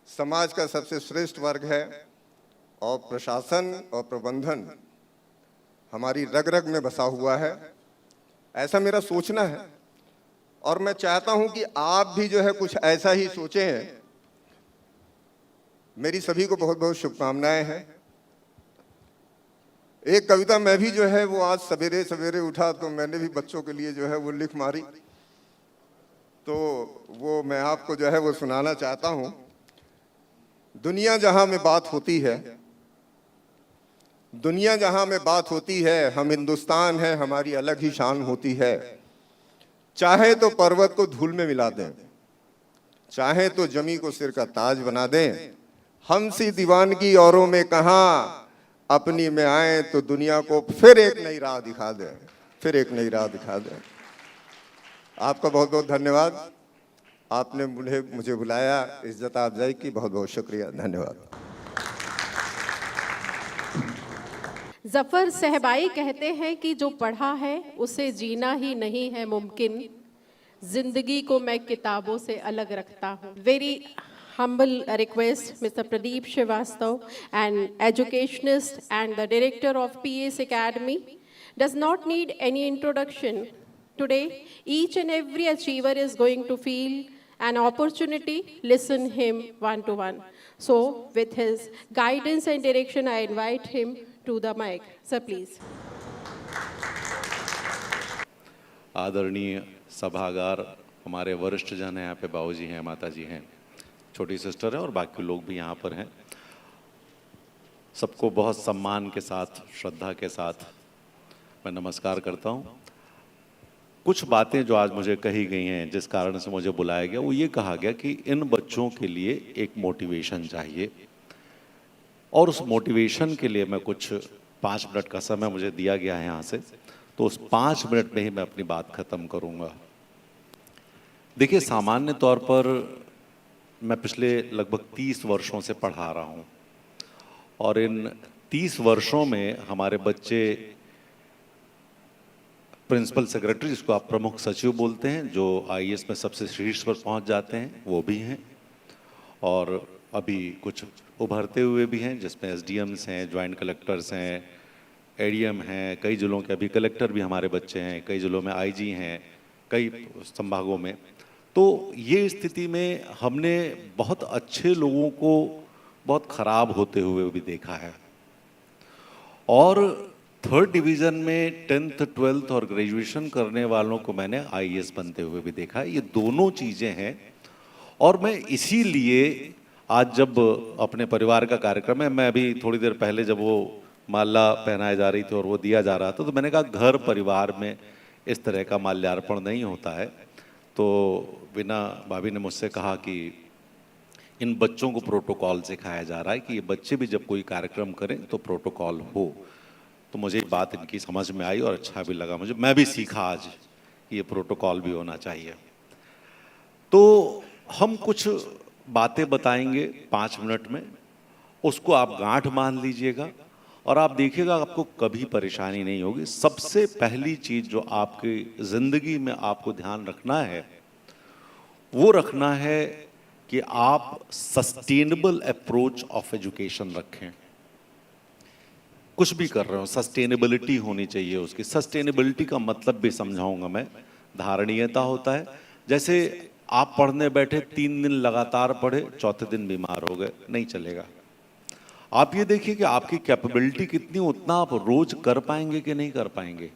समाज का सबसे श्रेष्ठ वर्ग है और प्रशासन और प्रबंधन हमारी रग रग में बसा हुआ है। ऐसा मेरा सोचना है और मैं चाहता हूं कि आप भी जो है कुछ ऐसा ही सोचें। मेरी सभी को बहुत बहुत शुभकामनाएं हैं। एक कविता मैं भी जो है वो आज सवेरे सवेरे उठा तो मैंने भी बच्चों के लिए जो है वो लिख मारी, तो वो मैं आपको जो है वो सुनाना चाहता हूं। दुनिया जहां में बात होती है, दुनिया जहां में बात होती है, हम हिंदुस्तान हैं, हमारी अलग ही शान होती है। चाहे तो पर्वत को धूल में मिला दें, चाहे तो जमी को सिर का ताज बना दें। हमसी दीवानगी औरों में कहां, अपनी में आए तो दुनिया को फिर एक नई राह दिखा दें, फिर एक नई राह दिखा दें। आपका बहुत बहुत धन्यवाद। आपने मुझे बुलाया, इज्जत अफजाई की, बहुत बहुत शुक्रिया, धन्यवाद। जफ़र सहबाई कहते हैं कि जो पढ़ा है उसे जीना ही नहीं है मुमकिन, जिंदगी को मैं किताबों से अलग रखता हूँ। Very humble request, Mr. Pradeep Srivastava, an educationist and the director of PAS Academy, does not need any introduction. Today, each and every achiever is going to feel an opportunity, listen him one-to-one. So, with his guidance and direction, I invite him to the mic. Sir, please. आदरणीय सभागार, हमारे वरिष्ठ जन हैं, यहाँ पे बाबूजी हैं, माताजी हैं, छोटी सिस्टर है और बाकी लोग भी यहाँ पर हैं। सबको बहुत सम्मान के साथ, श्रद्धा के साथ मैं नमस्कार करता हूँ। कुछ बातें जो आज मुझे कही गई हैं, जिस कारण से मुझे बुलाया गया, वो ये कहा गया कि इन बच्चों के लिए एक मोटिवेशन चाहिए और उस मोटिवेशन के लिए मैं कुछ 5 मिनट का समय मुझे दिया गया है यहाँ से, तो उस 5 मिनट में ही मैं अपनी बात खत्म करूँगा। देखिए, सामान्य तौर पर मैं पिछले लगभग 30 वर्षों से पढ़ा रहा हूँ और इन 30 वर्षों में हमारे बच्चे प्रिंसिपल सेक्रेटरी, जिसको आप प्रमुख सचिव बोलते हैं, जो आईएएस में सबसे शीर्ष पर पहुँच जाते हैं, वो भी हैं और अभी कुछ उभरते हुए भी हैं, जिसमें एसडीएम्स हैं, ज्वाइंट कलेक्टर्स हैं, एडीएम हैं, कई जिलों के अभी कलेक्टर भी हमारे बच्चे हैं, कई जिलों में आईजी हैं, कई संभागों में। तो ये स्थिति में हमने बहुत अच्छे लोगों को बहुत ख़राब होते हुए भी देखा है और 3rd डिवीज़न में 10th 12th और ग्रेजुएशन करने वालों को मैंने आईएएस बनते हुए भी देखा है। ये दोनों चीज़ें हैं और मैं इसीलिए आज जब अपने परिवार का कार्यक्रम है, मैं अभी थोड़ी देर पहले जब वो माला पहनाई जा रही थी और वो दिया जा रहा था, तो मैंने कहा घर परिवार में इस तरह का माल्यार्पण नहीं होता है। तो बिना भाभी ने मुझसे कहा कि इन बच्चों को प्रोटोकॉल सिखाया जा रहा है कि ये बच्चे भी जब कोई कार्यक्रम करें तो प्रोटोकॉल हो। तो मुझे ये बात इनकी समझ में आई और अच्छा भी लगा मुझे, मैं भी सीखा आज कि ये प्रोटोकॉल भी होना चाहिए। तो हम कुछ बातें बताएंगे 5 मिनट में, उसको आप गांठ बांध लीजिएगा और आप देखिएगा आपको कभी परेशानी नहीं होगी। सबसे पहली चीज़ जो आपकी ज़िंदगी में आपको ध्यान रखना है, वो रखना है कि आप सस्टेनेबल अप्रोच ऑफ एजुकेशन रखें। कुछ भी कर रहे हो, सस्टेनेबिलिटी होनी चाहिए उसकी। सस्टेनेबिलिटी का मतलब भी समझाऊंगा मैं। धारणीयता होता है, जैसे आप पढ़ने बैठे 3 दिन लगातार पढ़े, चौथे दिन बीमार हो गए, नहीं चलेगा। आप ये देखिए कि आपकी कैपेबिलिटी कितनी, उतना आप रोज कर पाएंगे कि नहीं कर पाएंगे,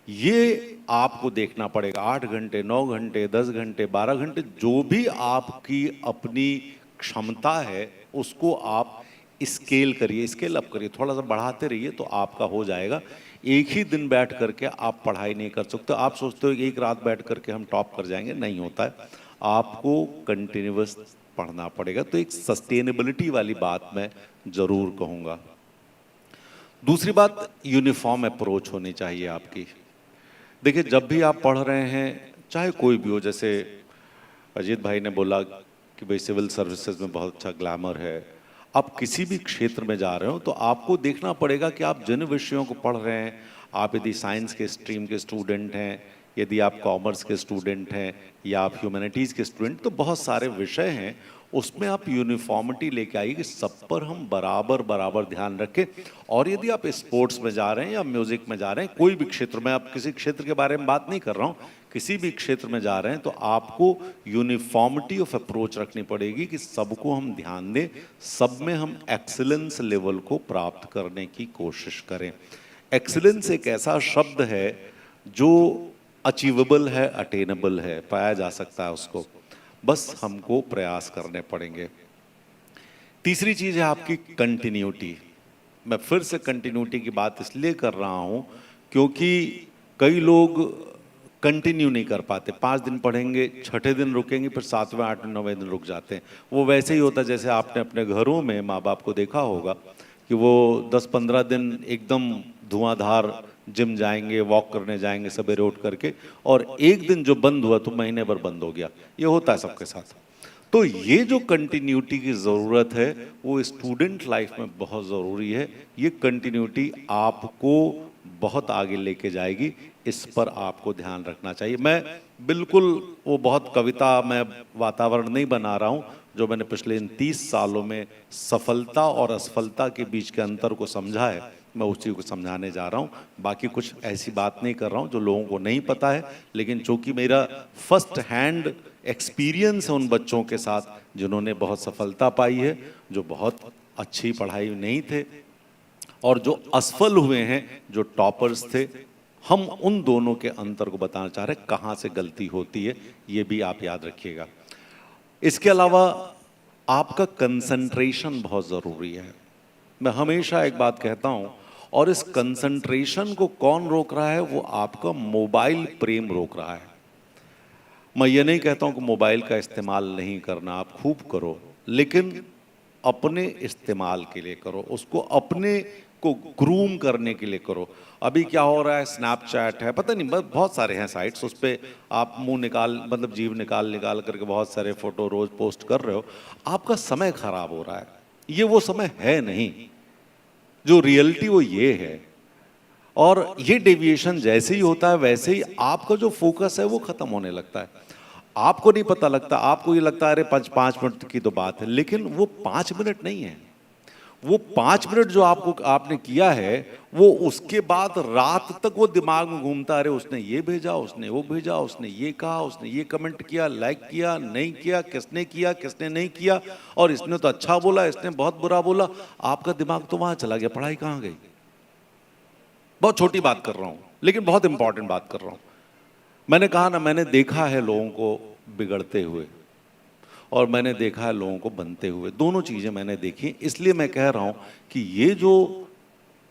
ये आपको देखना पड़ेगा। 8 घंटे, 9 घंटे, 10 घंटे, 12 घंटे, जो भी आपकी अपनी क्षमता है उसको आप स्केल करिए, स्केल अप करिए, थोड़ा सा बढ़ाते रहिए तो आपका हो जाएगा। एक ही दिन बैठ करके आप पढ़ाई नहीं कर सकते। आप सोचते हो एक रात बैठ करके हम टॉप कर जाएंगे, नहीं होता है। आपको कंटिन्यूअस पढ़ना पड़ेगा। तो एक सस्टेनेबिलिटी वाली बात मैं जरूर कहूँगा। दूसरी बात, यूनिफॉर्म अप्रोच होनी चाहिए आपकी। देखिए, जब भी आप पढ़ रहे हैं, चाहे कोई भी हो, जैसे अजीत भाई ने बोला कि भाई सिविल सर्विसेज में बहुत अच्छा ग्लैमर है, आप किसी भी क्षेत्र में जा रहे हो तो आपको देखना पड़ेगा कि आप जिन विषयों को पढ़ रहे हैं, आप यदि साइंस के स्ट्रीम के स्टूडेंट हैं, यदि आप कॉमर्स के स्टूडेंट हैं या आप ह्यूमैनिटीज़ के स्टूडेंट, तो बहुत सारे विषय हैं उसमें आप यूनिफॉर्मिटी लेके आइए कि सब पर हम बराबर बराबर ध्यान रखें। और यदि आप स्पोर्ट्स में जा रहे हैं या म्यूजिक में जा रहे हैं, कोई भी क्षेत्र में, आप किसी क्षेत्र के बारे में बात नहीं कर रहा हूँ, किसी भी क्षेत्र में जा रहे हैं, तो आपको यूनिफॉर्मिटी ऑफ अप्रोच रखनी पड़ेगी कि सबको हम ध्यान दें, सब में हम एक्सीलेंस लेवल को प्राप्त करने की कोशिश करें। एक्सीलेंस एक ऐसा शब्द है जो अचीवेबल है, अटेनेबल है, पाया जा सकता है उसको, बस हमको प्रयास करने पड़ेंगे। तीसरी चीज है आपकी कंटिन्यूटी। मैं फिर से कंटिन्यूटी की बात इसलिए कर रहा हूं क्योंकि कई लोग कंटिन्यू नहीं कर पाते। 5 दिन पढ़ेंगे, छठे दिन रुकेंगे, फिर 7वें 8वें 9वें दिन रुक जाते हैं। वो वैसे ही होता है जैसे आपने अपने घरों में माँ बाप को देखा होगा कि वो 10-15 दिन एकदम धुआंधार जिम जाएंगे, वॉक करने जाएंगे सवेरे उठ करके, और एक दिन जो बंद हुआ तो महीने भर बंद हो गया। ये होता है सबके साथ। तो ये जो कंटिन्यूटी की ज़रूरत है वो स्टूडेंट लाइफ में बहुत ज़रूरी है। ये कंटिन्यूटी आपको बहुत आगे लेके जाएगी, इस पर आपको ध्यान रखना चाहिए। मैं बिल्कुल वो बहुत कविता में वातावरण नहीं बना रहा हूँ। जो मैंने पिछले इन 30 सालों में सफलता और असफलता के बीच के अंतर को समझा है, मैं उसी को समझाने जा रहा हूँ। बाकी कुछ ऐसी बात नहीं कर रहा हूँ जो लोगों को नहीं पता है, लेकिन चूंकि मेरा फर्स्ट हैंड एक्सपीरियंस है उन बच्चों के साथ जिन्होंने बहुत सफलता पाई है, जो बहुत अच्छी पढ़ाई नहीं थे और जो असफल हुए हैं, जो टॉपर्स थे, हम उन दोनों के अंतर को बताना चाह रहे हैं, कहाँ से गलती होती है, ये भी आप याद रखिएगा। इसके अलावा आपका कंसंट्रेशन बहुत ज़रूरी है। मैं हमेशा एक बात कहता हूँ, और इस कंसंट्रेशन को कौन रोक रहा है? वो आपका मोबाइल प्रेम रोक रहा है। मैं ये नहीं कहता हूँ कि मोबाइल का इस्तेमाल नहीं करना, आप खूब करो, लेकिन अपने इस्तेमाल के लिए करो, उसको अपने को ग्रूम करने के लिए करो। अभी क्या हो रहा है, स्नैपचैट है, पता नहीं बहुत सारे हैं साइट्स, उस पर आप मुंह निकाल, मतलब जीभ निकाल निकाल करके बहुत सारे फोटो रोज पोस्ट कर रहे हो। आपका समय खराब हो रहा है। ये वो समय है नहीं, जो रियलिटी वो ये है। और ये डेविएशन जैसे ही होता है वैसे ही आपका जो फोकस है वो खत्म होने लगता है। आपको नहीं पता लगता, आपको ये लगता है अरे 5 मिनट की तो बात है, लेकिन वो 5 मिनट नहीं है। वो 5 मिनट जो आपने किया है, वो उसके बाद रात तक वो दिमाग में घूमता है, अरे उसने ये भेजा, उसने वो भेजा, उसने ये कहा, उसने ये कमेंट किया, लाइक किया, नहीं किया, किसने नहीं किया, और इसने तो अच्छा बोला, इसने बहुत बुरा बोला। आपका दिमाग तो वहां चला गया, पढ़ाई कहाँ गई? बहुत छोटी बात कर रहा हूं, लेकिन बहुत इंपॉर्टेंट बात कर रहा हूं। मैंने कहा ना, मैंने देखा है लोगों को बिगड़ते हुए और मैंने देखा है लोगों को बनते हुए, दोनों चीजें मैंने देखी। इसलिए मैं कह रहा हूं कि ये जो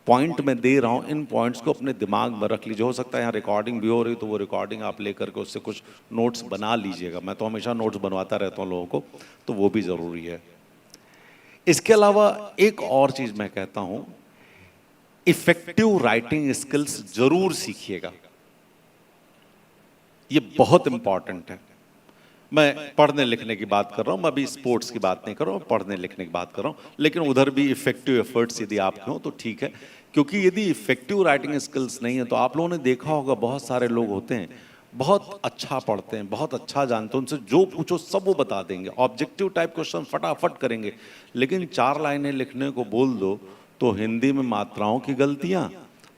पॉइंट मैं दे रहा हूं, इन पॉइंट्स को अपने दिमाग में रख लीजिए। हो सकता है यहाँ रिकॉर्डिंग भी हो रही, तो वो रिकॉर्डिंग आप लेकर के उससे कुछ नोट्स बना लीजिएगा। मैं तो हमेशा नोट्स बनवाता रहता हूँ लोगों को, तो वो भी जरूरी है। इसके अलावा एक और चीज मैं कहता हूं, इफेक्टिव राइटिंग स्किल्स जरूर सीखिएगा। ये बहुत इंपॉर्टेंट है। मैं पढ़ने लिखने की बात कर रहा हूं, मैं अभी स्पोर्ट्स की बात नहीं कर रहा हूं, पढ़ने लिखने की बात कर रहा हूं, लेकिन उधर भी इफेक्टिव एफर्ट्स यदि आपके हो तो ठीक है। क्योंकि यदि इफेक्टिव राइटिंग स्किल्स नहीं है, तो आप लोगों ने देखा होगा बहुत सारे लोग होते हैं, बहुत अच्छा पढ़ते हैं, बहुत अच्छा जानते हैं, उनसे जो पूछो सब वो बता देंगे, ऑब्जेक्टिव टाइप क्वेश्चन फटाफट करेंगे, लेकिन 4 लाइनें लिखने को बोल दो तो हिंदी में मात्राओं की गलतियां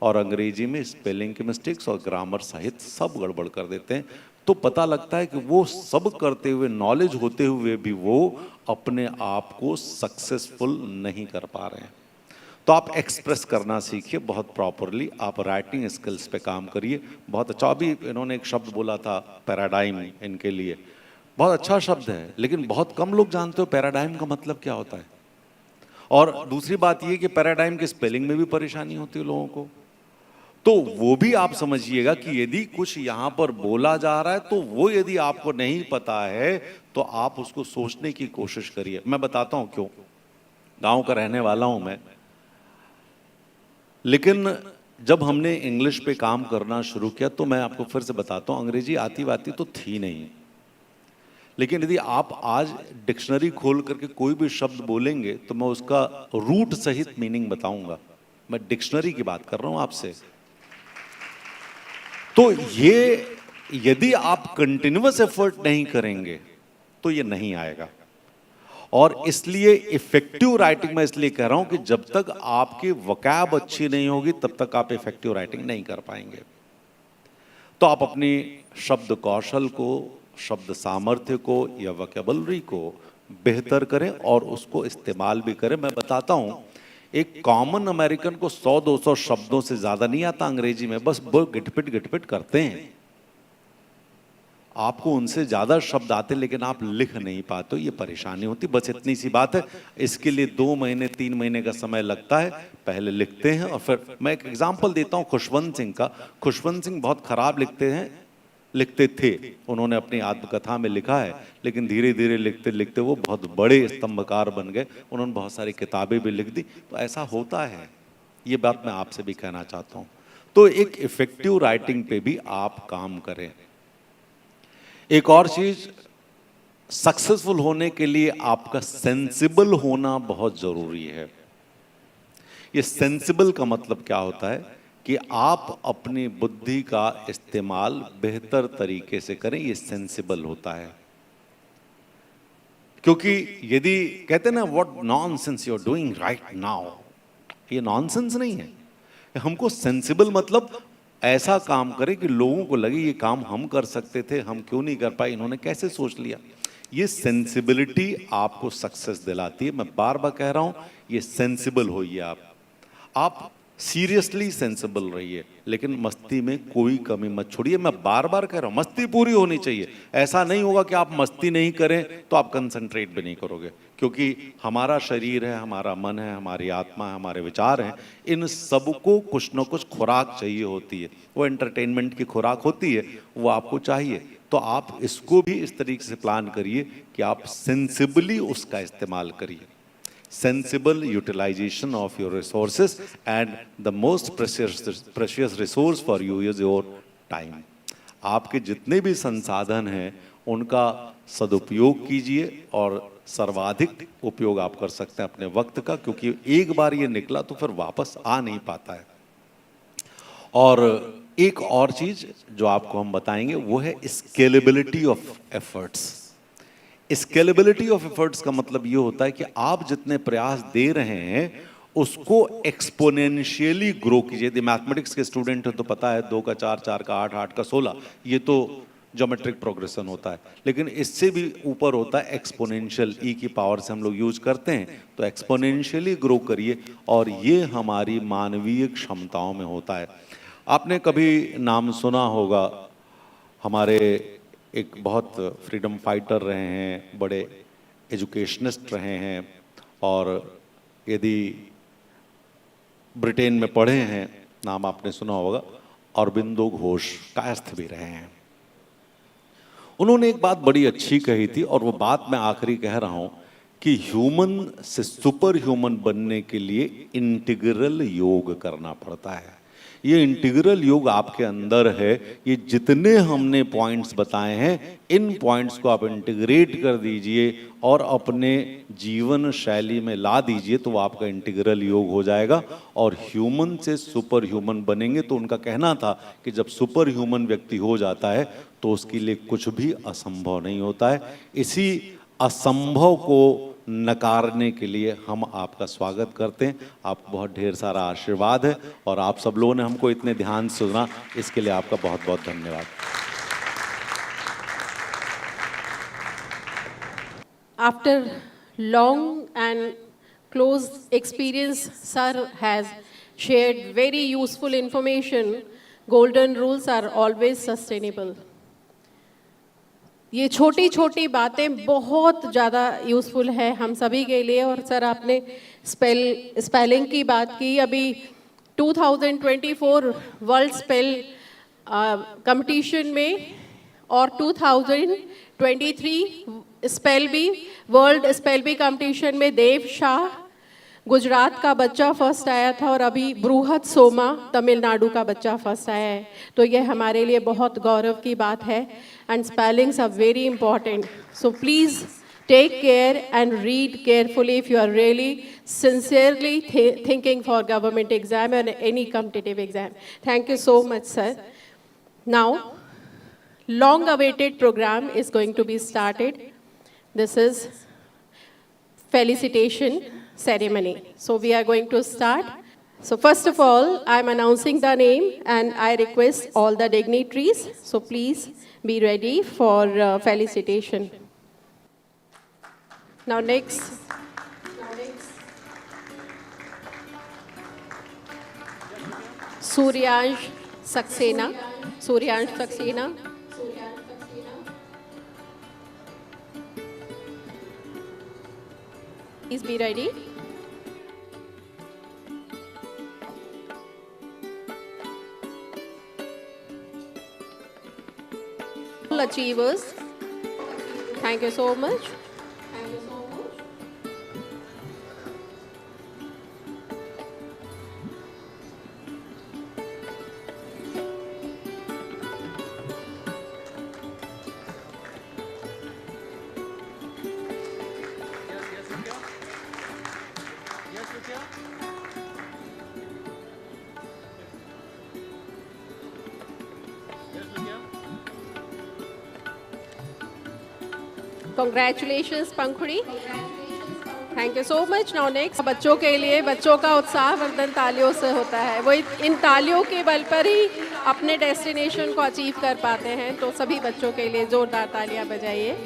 और अंग्रेजी में स्पेलिंग की मिस्टेक्स और ग्रामर सहित सब गड़बड़ कर देते हैं। तो पता लगता है कि वो सब करते हुए, नॉलेज होते हुए भी वो अपने आप को सक्सेसफुल नहीं कर पा रहे हैं। तो आप एक्सप्रेस करना सीखिए बहुत प्रॉपरली, आप राइटिंग स्किल्स पे काम करिए। बहुत अच्छा, अभी इन्होंने एक शब्द बोला था पैराडाइम, इनके लिए बहुत अच्छा शब्द है, लेकिन बहुत कम लोग जानते हो पैराडाइम का मतलब क्या होता है। और दूसरी बात ये कि पैराडाइम के स्पेलिंग में भी परेशानी होती है लोगों को, तो वो भी आप समझिएगा कि यदि कुछ यहाँ पर बोला जा रहा है तो वो यदि आपको नहीं पता है तो आप उसको सोचने की कोशिश करिए। मैं बताता हूँ क्यों। गांव का रहने वाला हूं मैं, लेकिन जब हमने इंग्लिश पे काम करना शुरू किया तो मैं आपको फिर से बताता हूँ, अंग्रेजी आती वाती तो थी नहीं, लेकिन यदि आप आज डिक्शनरी खोल करके कोई भी शब्द बोलेंगे तो मैं उसका रूट सहित मीनिंग बताऊंगा। मैं डिक्शनरी की बात कर रहा हूं आपसे। तो ये यदि आप कंटिन्यूअस एफर्ट नहीं करेंगे तो ये नहीं आएगा। और इसलिए इफेक्टिव राइटिंग मैं इसलिए कह रहा हूं कि जब तक आपकी वोकैब अच्छी नहीं होगी तब तक आप इफेक्टिव राइटिंग नहीं कर पाएंगे। तो आप अपनी शब्द कौशल को, शब्द सामर्थ्य को या वोकैबुलरी को बेहतर करें और उसको इस्तेमाल भी करें। मैं बताता हूं, एक कॉमन अमेरिकन को 100-200 शब्दों से ज्यादा नहीं आता अंग्रेजी में, बस वो गिटपिट करते हैं। आपको उनसे ज्यादा शब्द आते लेकिन आप लिख नहीं पाते, ये परेशानी होती। बस इतनी सी बात है। इसके लिए 2 महीने 3 महीने का समय लगता है। पहले लिखते हैं और फिर मैं एक एग्जांपल देता हूं खुशवंत सिंह का। खुशवंत सिंह बहुत खराब लिखते थे। उन्होंने अपनी आत्मकथा में लिखा है, लेकिन धीरे धीरे लिखते लिखते वो बहुत बड़े स्तंभकार बन गए। उन्होंने बहुत सारी किताबें भी लिख दी। तो ऐसा होता है, ये बात मैं आपसे भी कहना चाहता हूं। तो एक इफेक्टिव राइटिंग पे भी आप काम करें। एक और चीज, सक्सेसफुल होने के लिए आपका सेंसिबल होना बहुत जरूरी है। ये सेंसिबल का मतलब क्या होता है कि आप अपनी बुद्धि का इस्तेमाल बेहतर तरीके से करें, ये सेंसिबल होता है। क्योंकि यदि कहते हैं ना, what nonsense you are doing right now, ये नॉनसेंस नहीं है। हमको सेंसिबल मतलब ऐसा काम करें कि लोगों को लगे ये काम हम कर सकते थे, हम क्यों नहीं कर पाए, इन्होंने कैसे सोच लिया। ये सेंसिबिलिटी आपको सक्सेस दिलाती है। मैं बार बार कह रहा हूं, ये सेंसिबल होइए आप सीरियसली सेंसिबल रहिए, लेकिन मस्ती में कोई कमी मत छोड़िए। मैं बार बार कह रहा हूं, मस्ती पूरी होनी चाहिए। ऐसा नहीं होगा कि आप मस्ती नहीं करें तो आप कंसंट्रेट भी नहीं करोगे, क्योंकि हमारा शरीर है, हमारा मन है, हमारी आत्मा है, हमारे विचार हैं, इन सबको कुछ न कुछ खुराक चाहिए होती है। वो एंटरटेनमेंट की खुराक होती है, वो आपको चाहिए। तो आप इसको भी इस तरीके से प्लान करिए कि आप सेंसिबली उसका इस्तेमाल करिए। Sensible utilization of your resources, and the most precious resource for you is your time. आपके जितने भी संसाधन हैं उनका सदुपयोग कीजिए, और सर्वाधिक उपयोग आप कर सकते हैं अपने वक्त का, क्योंकि एक बार ये निकला तो फिर वापस आ नहीं पाता है। और एक और चीज जो आपको हम बताएंगे वो है scalability of efforts. Scalability of efforts का मतलब ये होता है कि आप जितने प्रयास दे रहे हैं उसको एक्सपोनेंशियली ग्रो कीजिए। यदि मैथमेटिक्स के स्टूडेंट हैं तो पता है 2 का 4, 4 का 8, 8 का 16, ये तो ज्योमेट्रिक प्रोग्रेशन होता है। लेकिन इससे भी ऊपर होता है एक्सपोनेंशियल, ई की पावर से हम लोग यूज करते हैं। तो एक्सपोनेंशियली ग्रो करिए, और ये हमारी मानवीय क्षमताओं में होता है। आपने कभी नाम सुना होगा, हमारे एक बहुत फ्रीडम फाइटर रहे हैं, बड़े एजुकेशनिस्ट रहे हैं, और यदि ब्रिटेन में पढ़े हैं, नाम आपने सुना होगा, अरबिंदो घोष, कायस्थ भी रहे हैं। उन्होंने एक बात बड़ी अच्छी कही थी, और वो बात मैं आखिरी कह रहा हूं कि ह्यूमन से सुपर ह्यूमन बनने के लिए इंटीग्रल योग करना पड़ता है। ये इंटीग्रल योग आपके अंदर है। ये जितने हमने पॉइंट्स बताए हैं, इन पॉइंट्स को आप इंटीग्रेट कर दीजिए और अपने जीवन शैली में ला दीजिए, तो वो आपका इंटीग्रल योग हो जाएगा और ह्यूमन से सुपर ह्यूमन बनेंगे। तो उनका कहना था कि जब सुपर ह्यूमन व्यक्ति हो जाता है तो उसके लिए कुछ भी असंभव नहीं होता है। इसी असंभव को नकारने के लिए हम आपका स्वागत करते हैं। आपको बहुत ढेर सारा आशीर्वाद है, और आप सब लोगों ने हमको इतने ध्यान से सुना, इसके लिए आपका बहुत बहुत धन्यवाद। After long and close experience, Sir has shared very useful information. Golden rules are always sustainable. ये छोटी छोटी बातें बहुत ज़्यादा यूज़फुल है हम सभी के लिए। और सर आपने स्पेलिंग की बात की। अभी 2024 वर्ल्ड स्पेल कंपटीशन में और 2023 spell bee world spell bee competition में देव शाह गुजरात का बच्चा फर्स्ट आया था, और अभी बृहत सोमा तमिलनाडु का बच्चा फर्स्ट आया है। तो ये हमारे लिए बहुत गौरव की बात है। And spellings are very important, so please take care and read carefully if you are really sincerely thinking for government exam or any competitive exam. Thank you so much, sir. Now, long awaited program is going to be started. This is felicitation ceremony. So we are going to start. So first of all, I'm announcing the name and I request all the dignitaries. So please be ready for felicitation. Now next. Suryansh Saxena. Suryansh Saxena. Please be ready. All achievers, thank you so much. Congratulations, Pankhuri. Thank you so much. Now next, बच्चों के लिए बच्चों का उत्साह वर्धन तालियों से होता है. वो इन तालियों के बल पर ही अपने डेस्टिनेशन को अचीव कर पाते हैं. तो सभी बच्चों के लिए जोरदार तालियां बजाइए.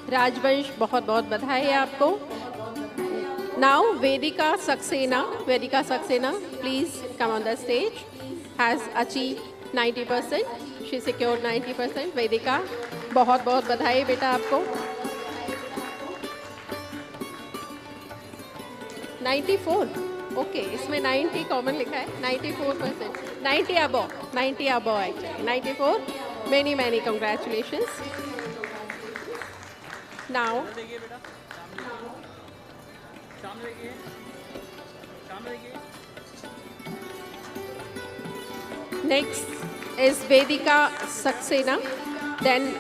राजवंश, बहुत बहुत बधाई है आपको. Now Vedika Saxena. Vedika Saxena, please come on the stage. Has achieved 90%. She secured 90%. Vedika, बहुत बहुत बधाई बेटा आपको. 94. Okay, इसमें 90 कॉमन लिखा है. 94%. 90 above. 90 above actually. 94. Many congratulations. Now, next is Vedika Saxena, then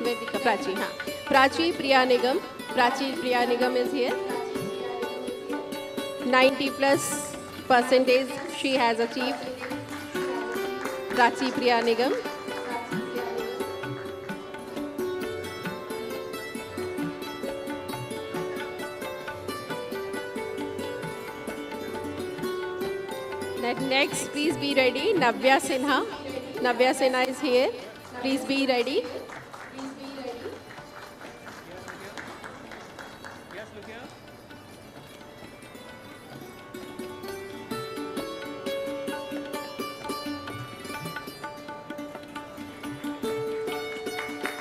Vedika Prachi. Prachi Priya Nigam. Prachi Priya Nigam is here. 90+% she has achieved. Prachi Priya Nigam. Next, please be ready. Navya Sinha. Navya Sinha is here. Please be ready.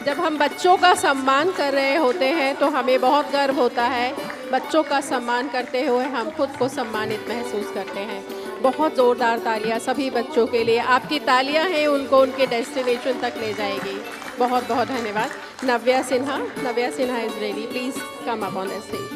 जब हम बच्चों का सम्मान कर रहे होते हैं तो हमें बहुत गर्व होता है. बच्चों का सम्मान करते हुए हम खुद को सम्मानित महसूस करते हैं. बहुत ज़ोरदार तालियां सभी बच्चों के लिए. आपकी तालियां हैं उनको उनके डेस्टिनेशन तक ले जाएगी. बहुत बहुत धन्यवाद. Navya Sinha. Navya Sinha is ready. Please come up on the stage.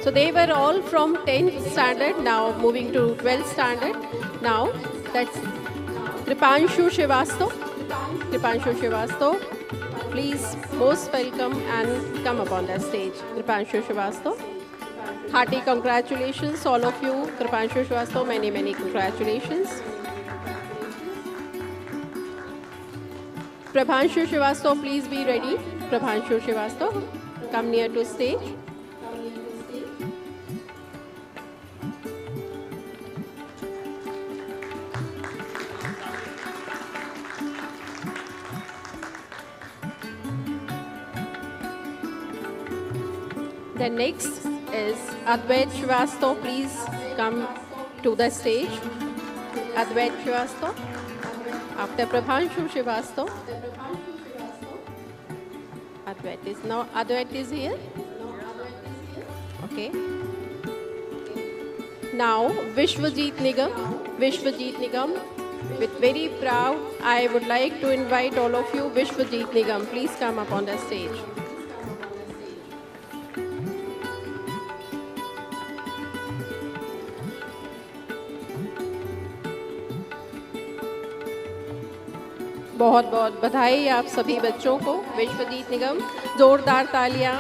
So they were all from 10th standard, now moving to 12th standard. Now that's Kripanshu Srivastav. Kripanshu Srivastav, please most welcome and come up on the stage. Kripanshu Srivastav. Hearty congratulations all of you. Kripanshu Srivastav, many congratulations. Prabhanshu Srivastav, please be ready. Prabhanshu Srivastav, come near to stage. The next is Advait Srivastav. Please come to the stage. Advait Srivastav. After Prabhanshu Srivastava, Advait is now. Advait is here. Okay. Now Vishwajit Nigam. Vishwajit Nigam. With very proud, I would like to invite all of you, Vishwajit Nigam. Please come up on the stage. बहुत बहुत बधाई आप सभी बच्चों को। विश्वजीत निगम, जोरदार तालियां।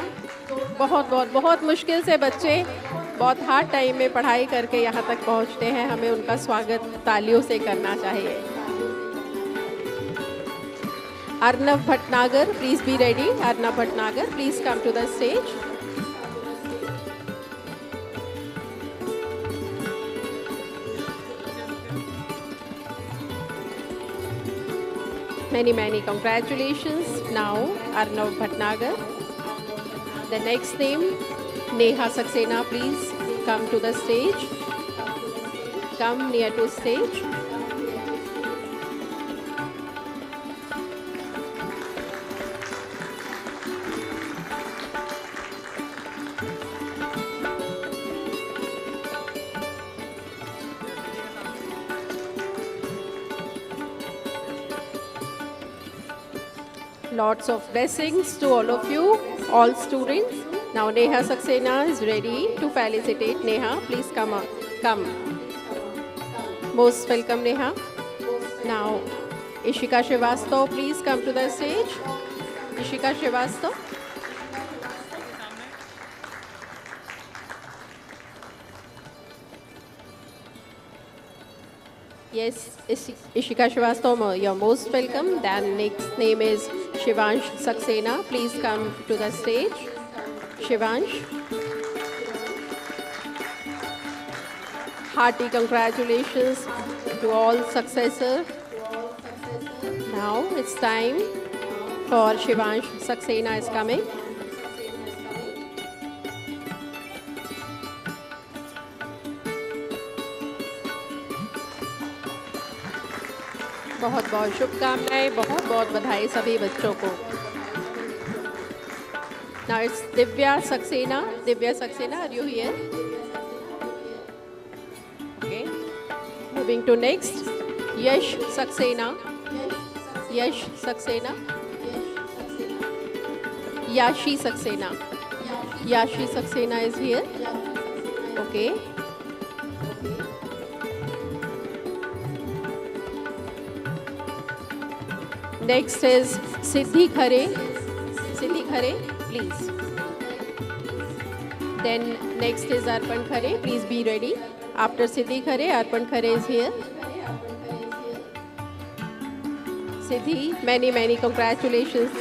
बहुत मुश्किल से बच्चे बहुत हार्ड टाइम में पढ़ाई करके यहाँ तक पहुँचते हैं, हमें उनका स्वागत तालियों से करना चाहिए। Arnav Bhatnagar, please be ready. Arnav Bhatnagar, please come to the stage. Many congratulations. Now Arnav Bhatnagar. The next name, Neha Saxena, please come to the stage. Come near to stage. Lots of blessings to all of you, all students. Now Neha Saxena is ready to felicitate. Neha, please come up. Come. Most welcome, Neha. Now Ishika Srivastava, please come to the stage. Ishika Srivastava. Yes, Ishika Srivastava, you're most welcome. Then next name is Shivansh Saxena. Please come to the stage. Shivansh. Hearty congratulations to all successors. Now it's time for Shivansh Saxena is coming. बहुत बहुत शुभकामनाएं, बहुत बहुत बधाई सभी बच्चों को। Now it's Divya Saxena. Divya Saxena, are you here? Okay. Moving to next, Yash Saxena. Yash Saxena. Yashi Saxena. Yashi Saxena is here. Okay. Next is Siddhi Khare. Siddhi Khare, please. Then next is Arpan Khare. Please be ready. After Siddhi Khare, Arpan Khare is here. Siddhi, many congratulations.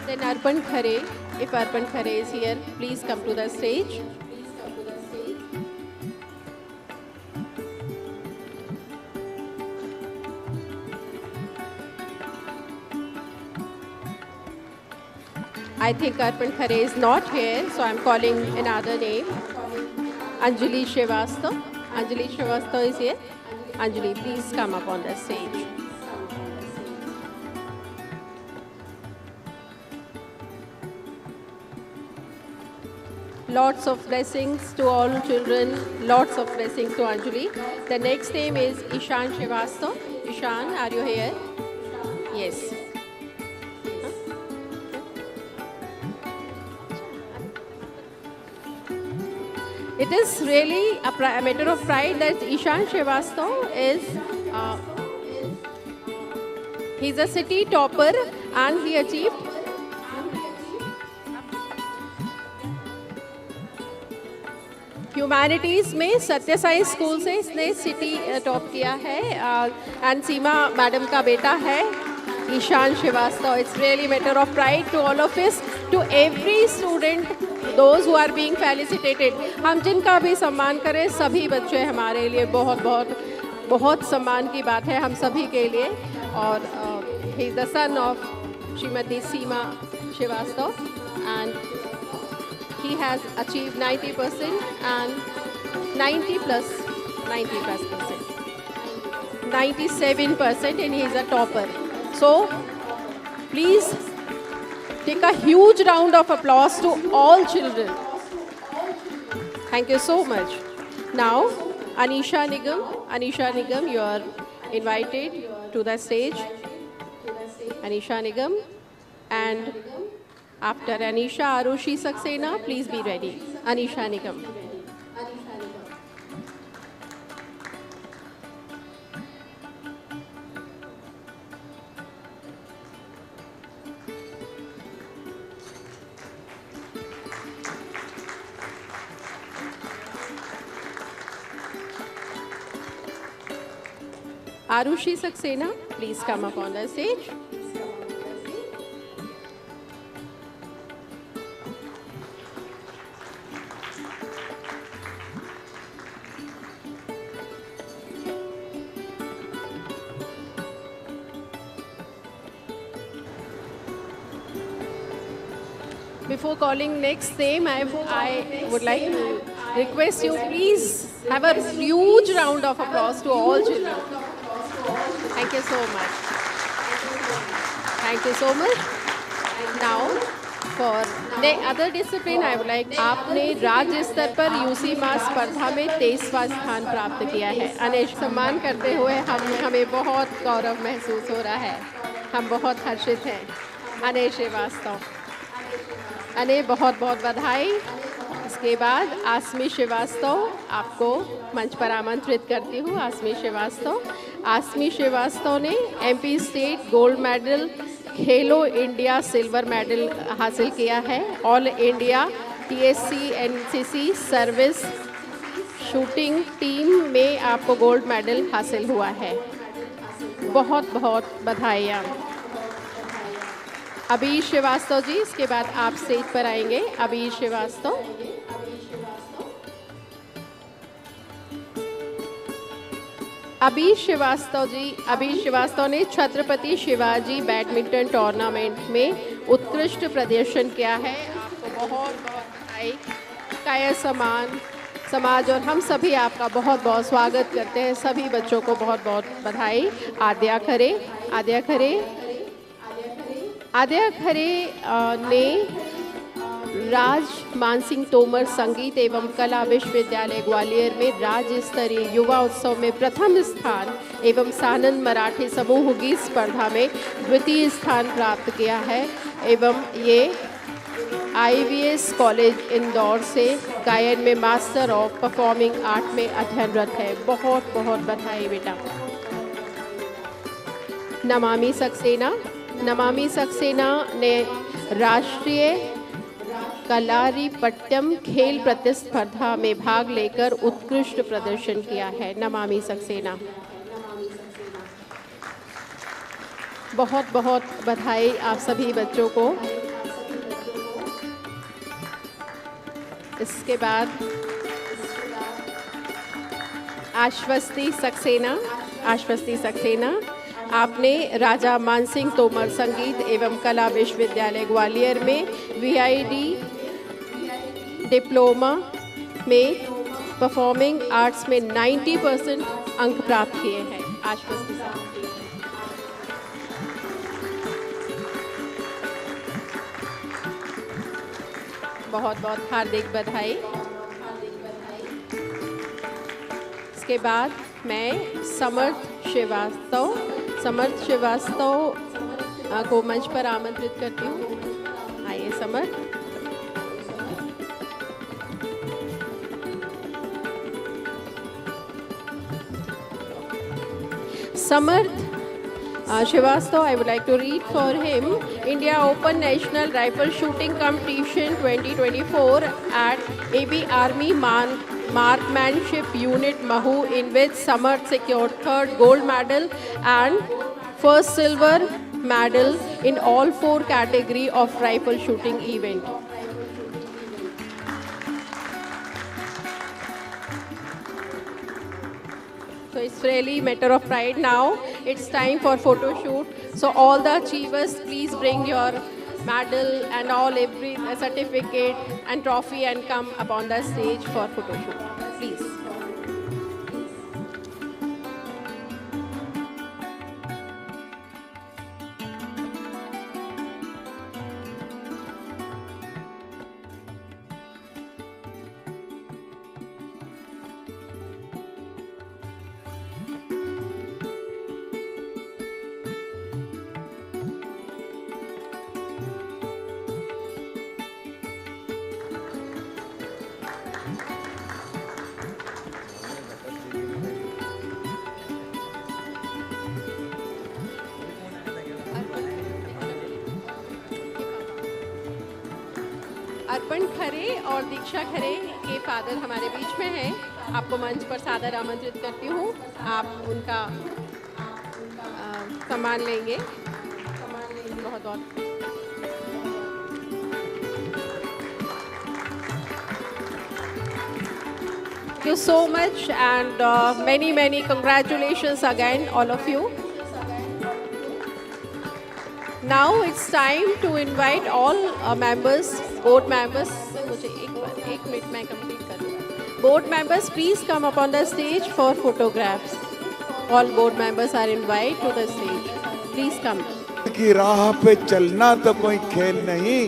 Then Arpan Khare. If Arpan Khare is here, please come to the stage. I think Arpan Khare is not here, so I'm calling another name. Anjali Srivastava. Anjali Srivastava is here. Anjali, please come up on the stage. Lots of blessings to all children. Lots of blessings to Anjali. The next name is Ishan Srivastava. Ishan, are you here? Yes. It is really a matter of pride that Ishan Srivastava is, he's a city topper and he achieved humanities में सत्य Sai school से इसने city top किया है and Seema madam का बेटा है Ishaan Srivastava. It's really matter of pride to all of us, to every student, those who are being felicitated. हम जिनका भी सम्मान करें, सभी बच्चे हमारे लिए बहुत बहुत बहुत सम्मान की बात है हम सभी के लिए. और he is the son of Shrimati Seema Srivastava and he has achieved 90% and 90+%. 97% and he is a topper. So please take a huge round of applause to all children. Thank you so much. Now, Anisha Nigam, you are invited to the stage. Anisha Nigam, and after Anisha, Arushi Saxena, please be ready. Anisha Nigam. Arushi Saxena, please come up on the stage. Before calling next name, I would like to request you, please have a huge round of applause to all children. Thank you so much. Thank you so much. Now, for the other discipline, I would like, आपने राज्य स्तर पर UC मास स्पर्धा में 23वां स्थान प्राप्त किया है। अनेश सम्मान करते हुए हमें बहुत गौरव महसूस हो रहा है। हम बहुत हर्षित हैं। अनेश श्रीवास्तव, अने बहुत बहुत बधाई। इसके बाद आसमी श्रीवास्तव, आपको मंच पर आमंत्रित करती हूँ। आसमी श्रीवास्तव ने एमपी स्टेट गोल्ड मेडल, खेलो इंडिया सिल्वर मेडल हासिल किया है। All India TSC NCC service shooting team में आपको गोल्ड मेडल हासिल हुआ है। बहुत बहुत बधाइयाँ। अभी श्रीवास्तव जी, इसके बाद आप स्टेज पर आएंगे। अभी श्रीवास्तव, अभी श्रीवास्तव ने छत्रपति शिवाजी बैडमिंटन टूर्नामेंट में उत्कृष्ट प्रदर्शन किया है। आपको बहुत बहुत बधाई। काया समाज और हम सभी आपका बहुत बहुत स्वागत करते हैं। सभी बच्चों को बहुत बहुत बधाई। आद्या खरे ने राज मानसिंह तोमर संगीत एवं कला विश्वविद्यालय ग्वालियर में राज्य स्तरीय युवा उत्सव में प्रथम स्थान एवं सानंद मराठी समूह गीत स्पर्धा में द्वितीय स्थान प्राप्त किया है एवं ये IVS कॉलेज इंदौर से गायन में मास्टर ऑफ परफॉर्मिंग आर्ट में अध्ययनरत है। बहुत बहुत बधाई बेटा। नमामि सक्सेना ने राष्ट्रीय कलारीपट्टम खेल प्रतिस्पर्धा में भाग लेकर उत्कृष्ट प्रदर्शन किया है। नमामि सक्सेना, बहुत बहुत बधाई आप सभी बच्चों को। इसके बाद आश्वस्ति सक्सेना, आपने राजा मानसिंह तोमर संगीत एवं कला विश्वविद्यालय ग्वालियर में VID डिप्लोमा में परफॉर्मिंग आर्ट्स में 90% अंक प्राप्त किए हैं। आश्वस्ति साहब, बहुत बहुत हार्दिक बधाई। इसके बाद मैं समर्थ श्रीवास्तव को मंच पर आमंत्रित करती हूँ। आइए समर्थ। Srivastava, I would like to read for him India Open National Rifle Shooting Competition 2024 at AB Army Marksmanship Unit Mahu, in which Samarth secured 3rd gold medal and 1st silver medal in all 4 categories of rifle shooting event. So it's really matter of pride. Now it's time for photo shoot. So all the achievers, please bring your medal and all every certificate and trophy and come upon the stage for photo shoot. Please. अर्पण खरे और दीक्षा खरे के father हमारे बीच में हैं। आपको मंच पर सादर आमंत्रित करती हूँ, आप उनका सम्मान लेंगे। बहुत बहुत Thank you so much and many congratulations again all of you. Now it's time to invite all members, board members. मुझे एक मिनट में complete कर दूँ. Board members, please come up on the stage for photographs. All board members are invited to the stage. Please come. की राह पे चलना तो कोई खेल नहीं,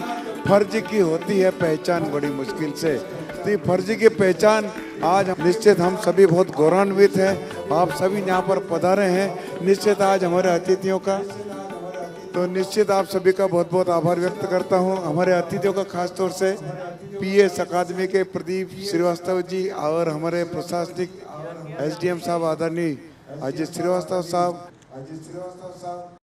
फर्ज की होती है पहचान बड़ी मुश्किल से। तो ये फर्ज की पहचान आज निश्चित हम सभी बहुत गौरवान्वित हैं। आप सभी यहाँ पर पधारे हैं, निश्चित आज हमारे अतिथियों का, तो निश्चित आप सभी का बहुत बहुत आभार व्यक्त करता हूँ। हमारे अतिथियों का खास तौर से पीएस अकादमी के प्रदीप श्रीवास्तव जी और हमारे प्रशासनिक एसडीएम साहब आदरणीय अजित श्रीवास्तव साहब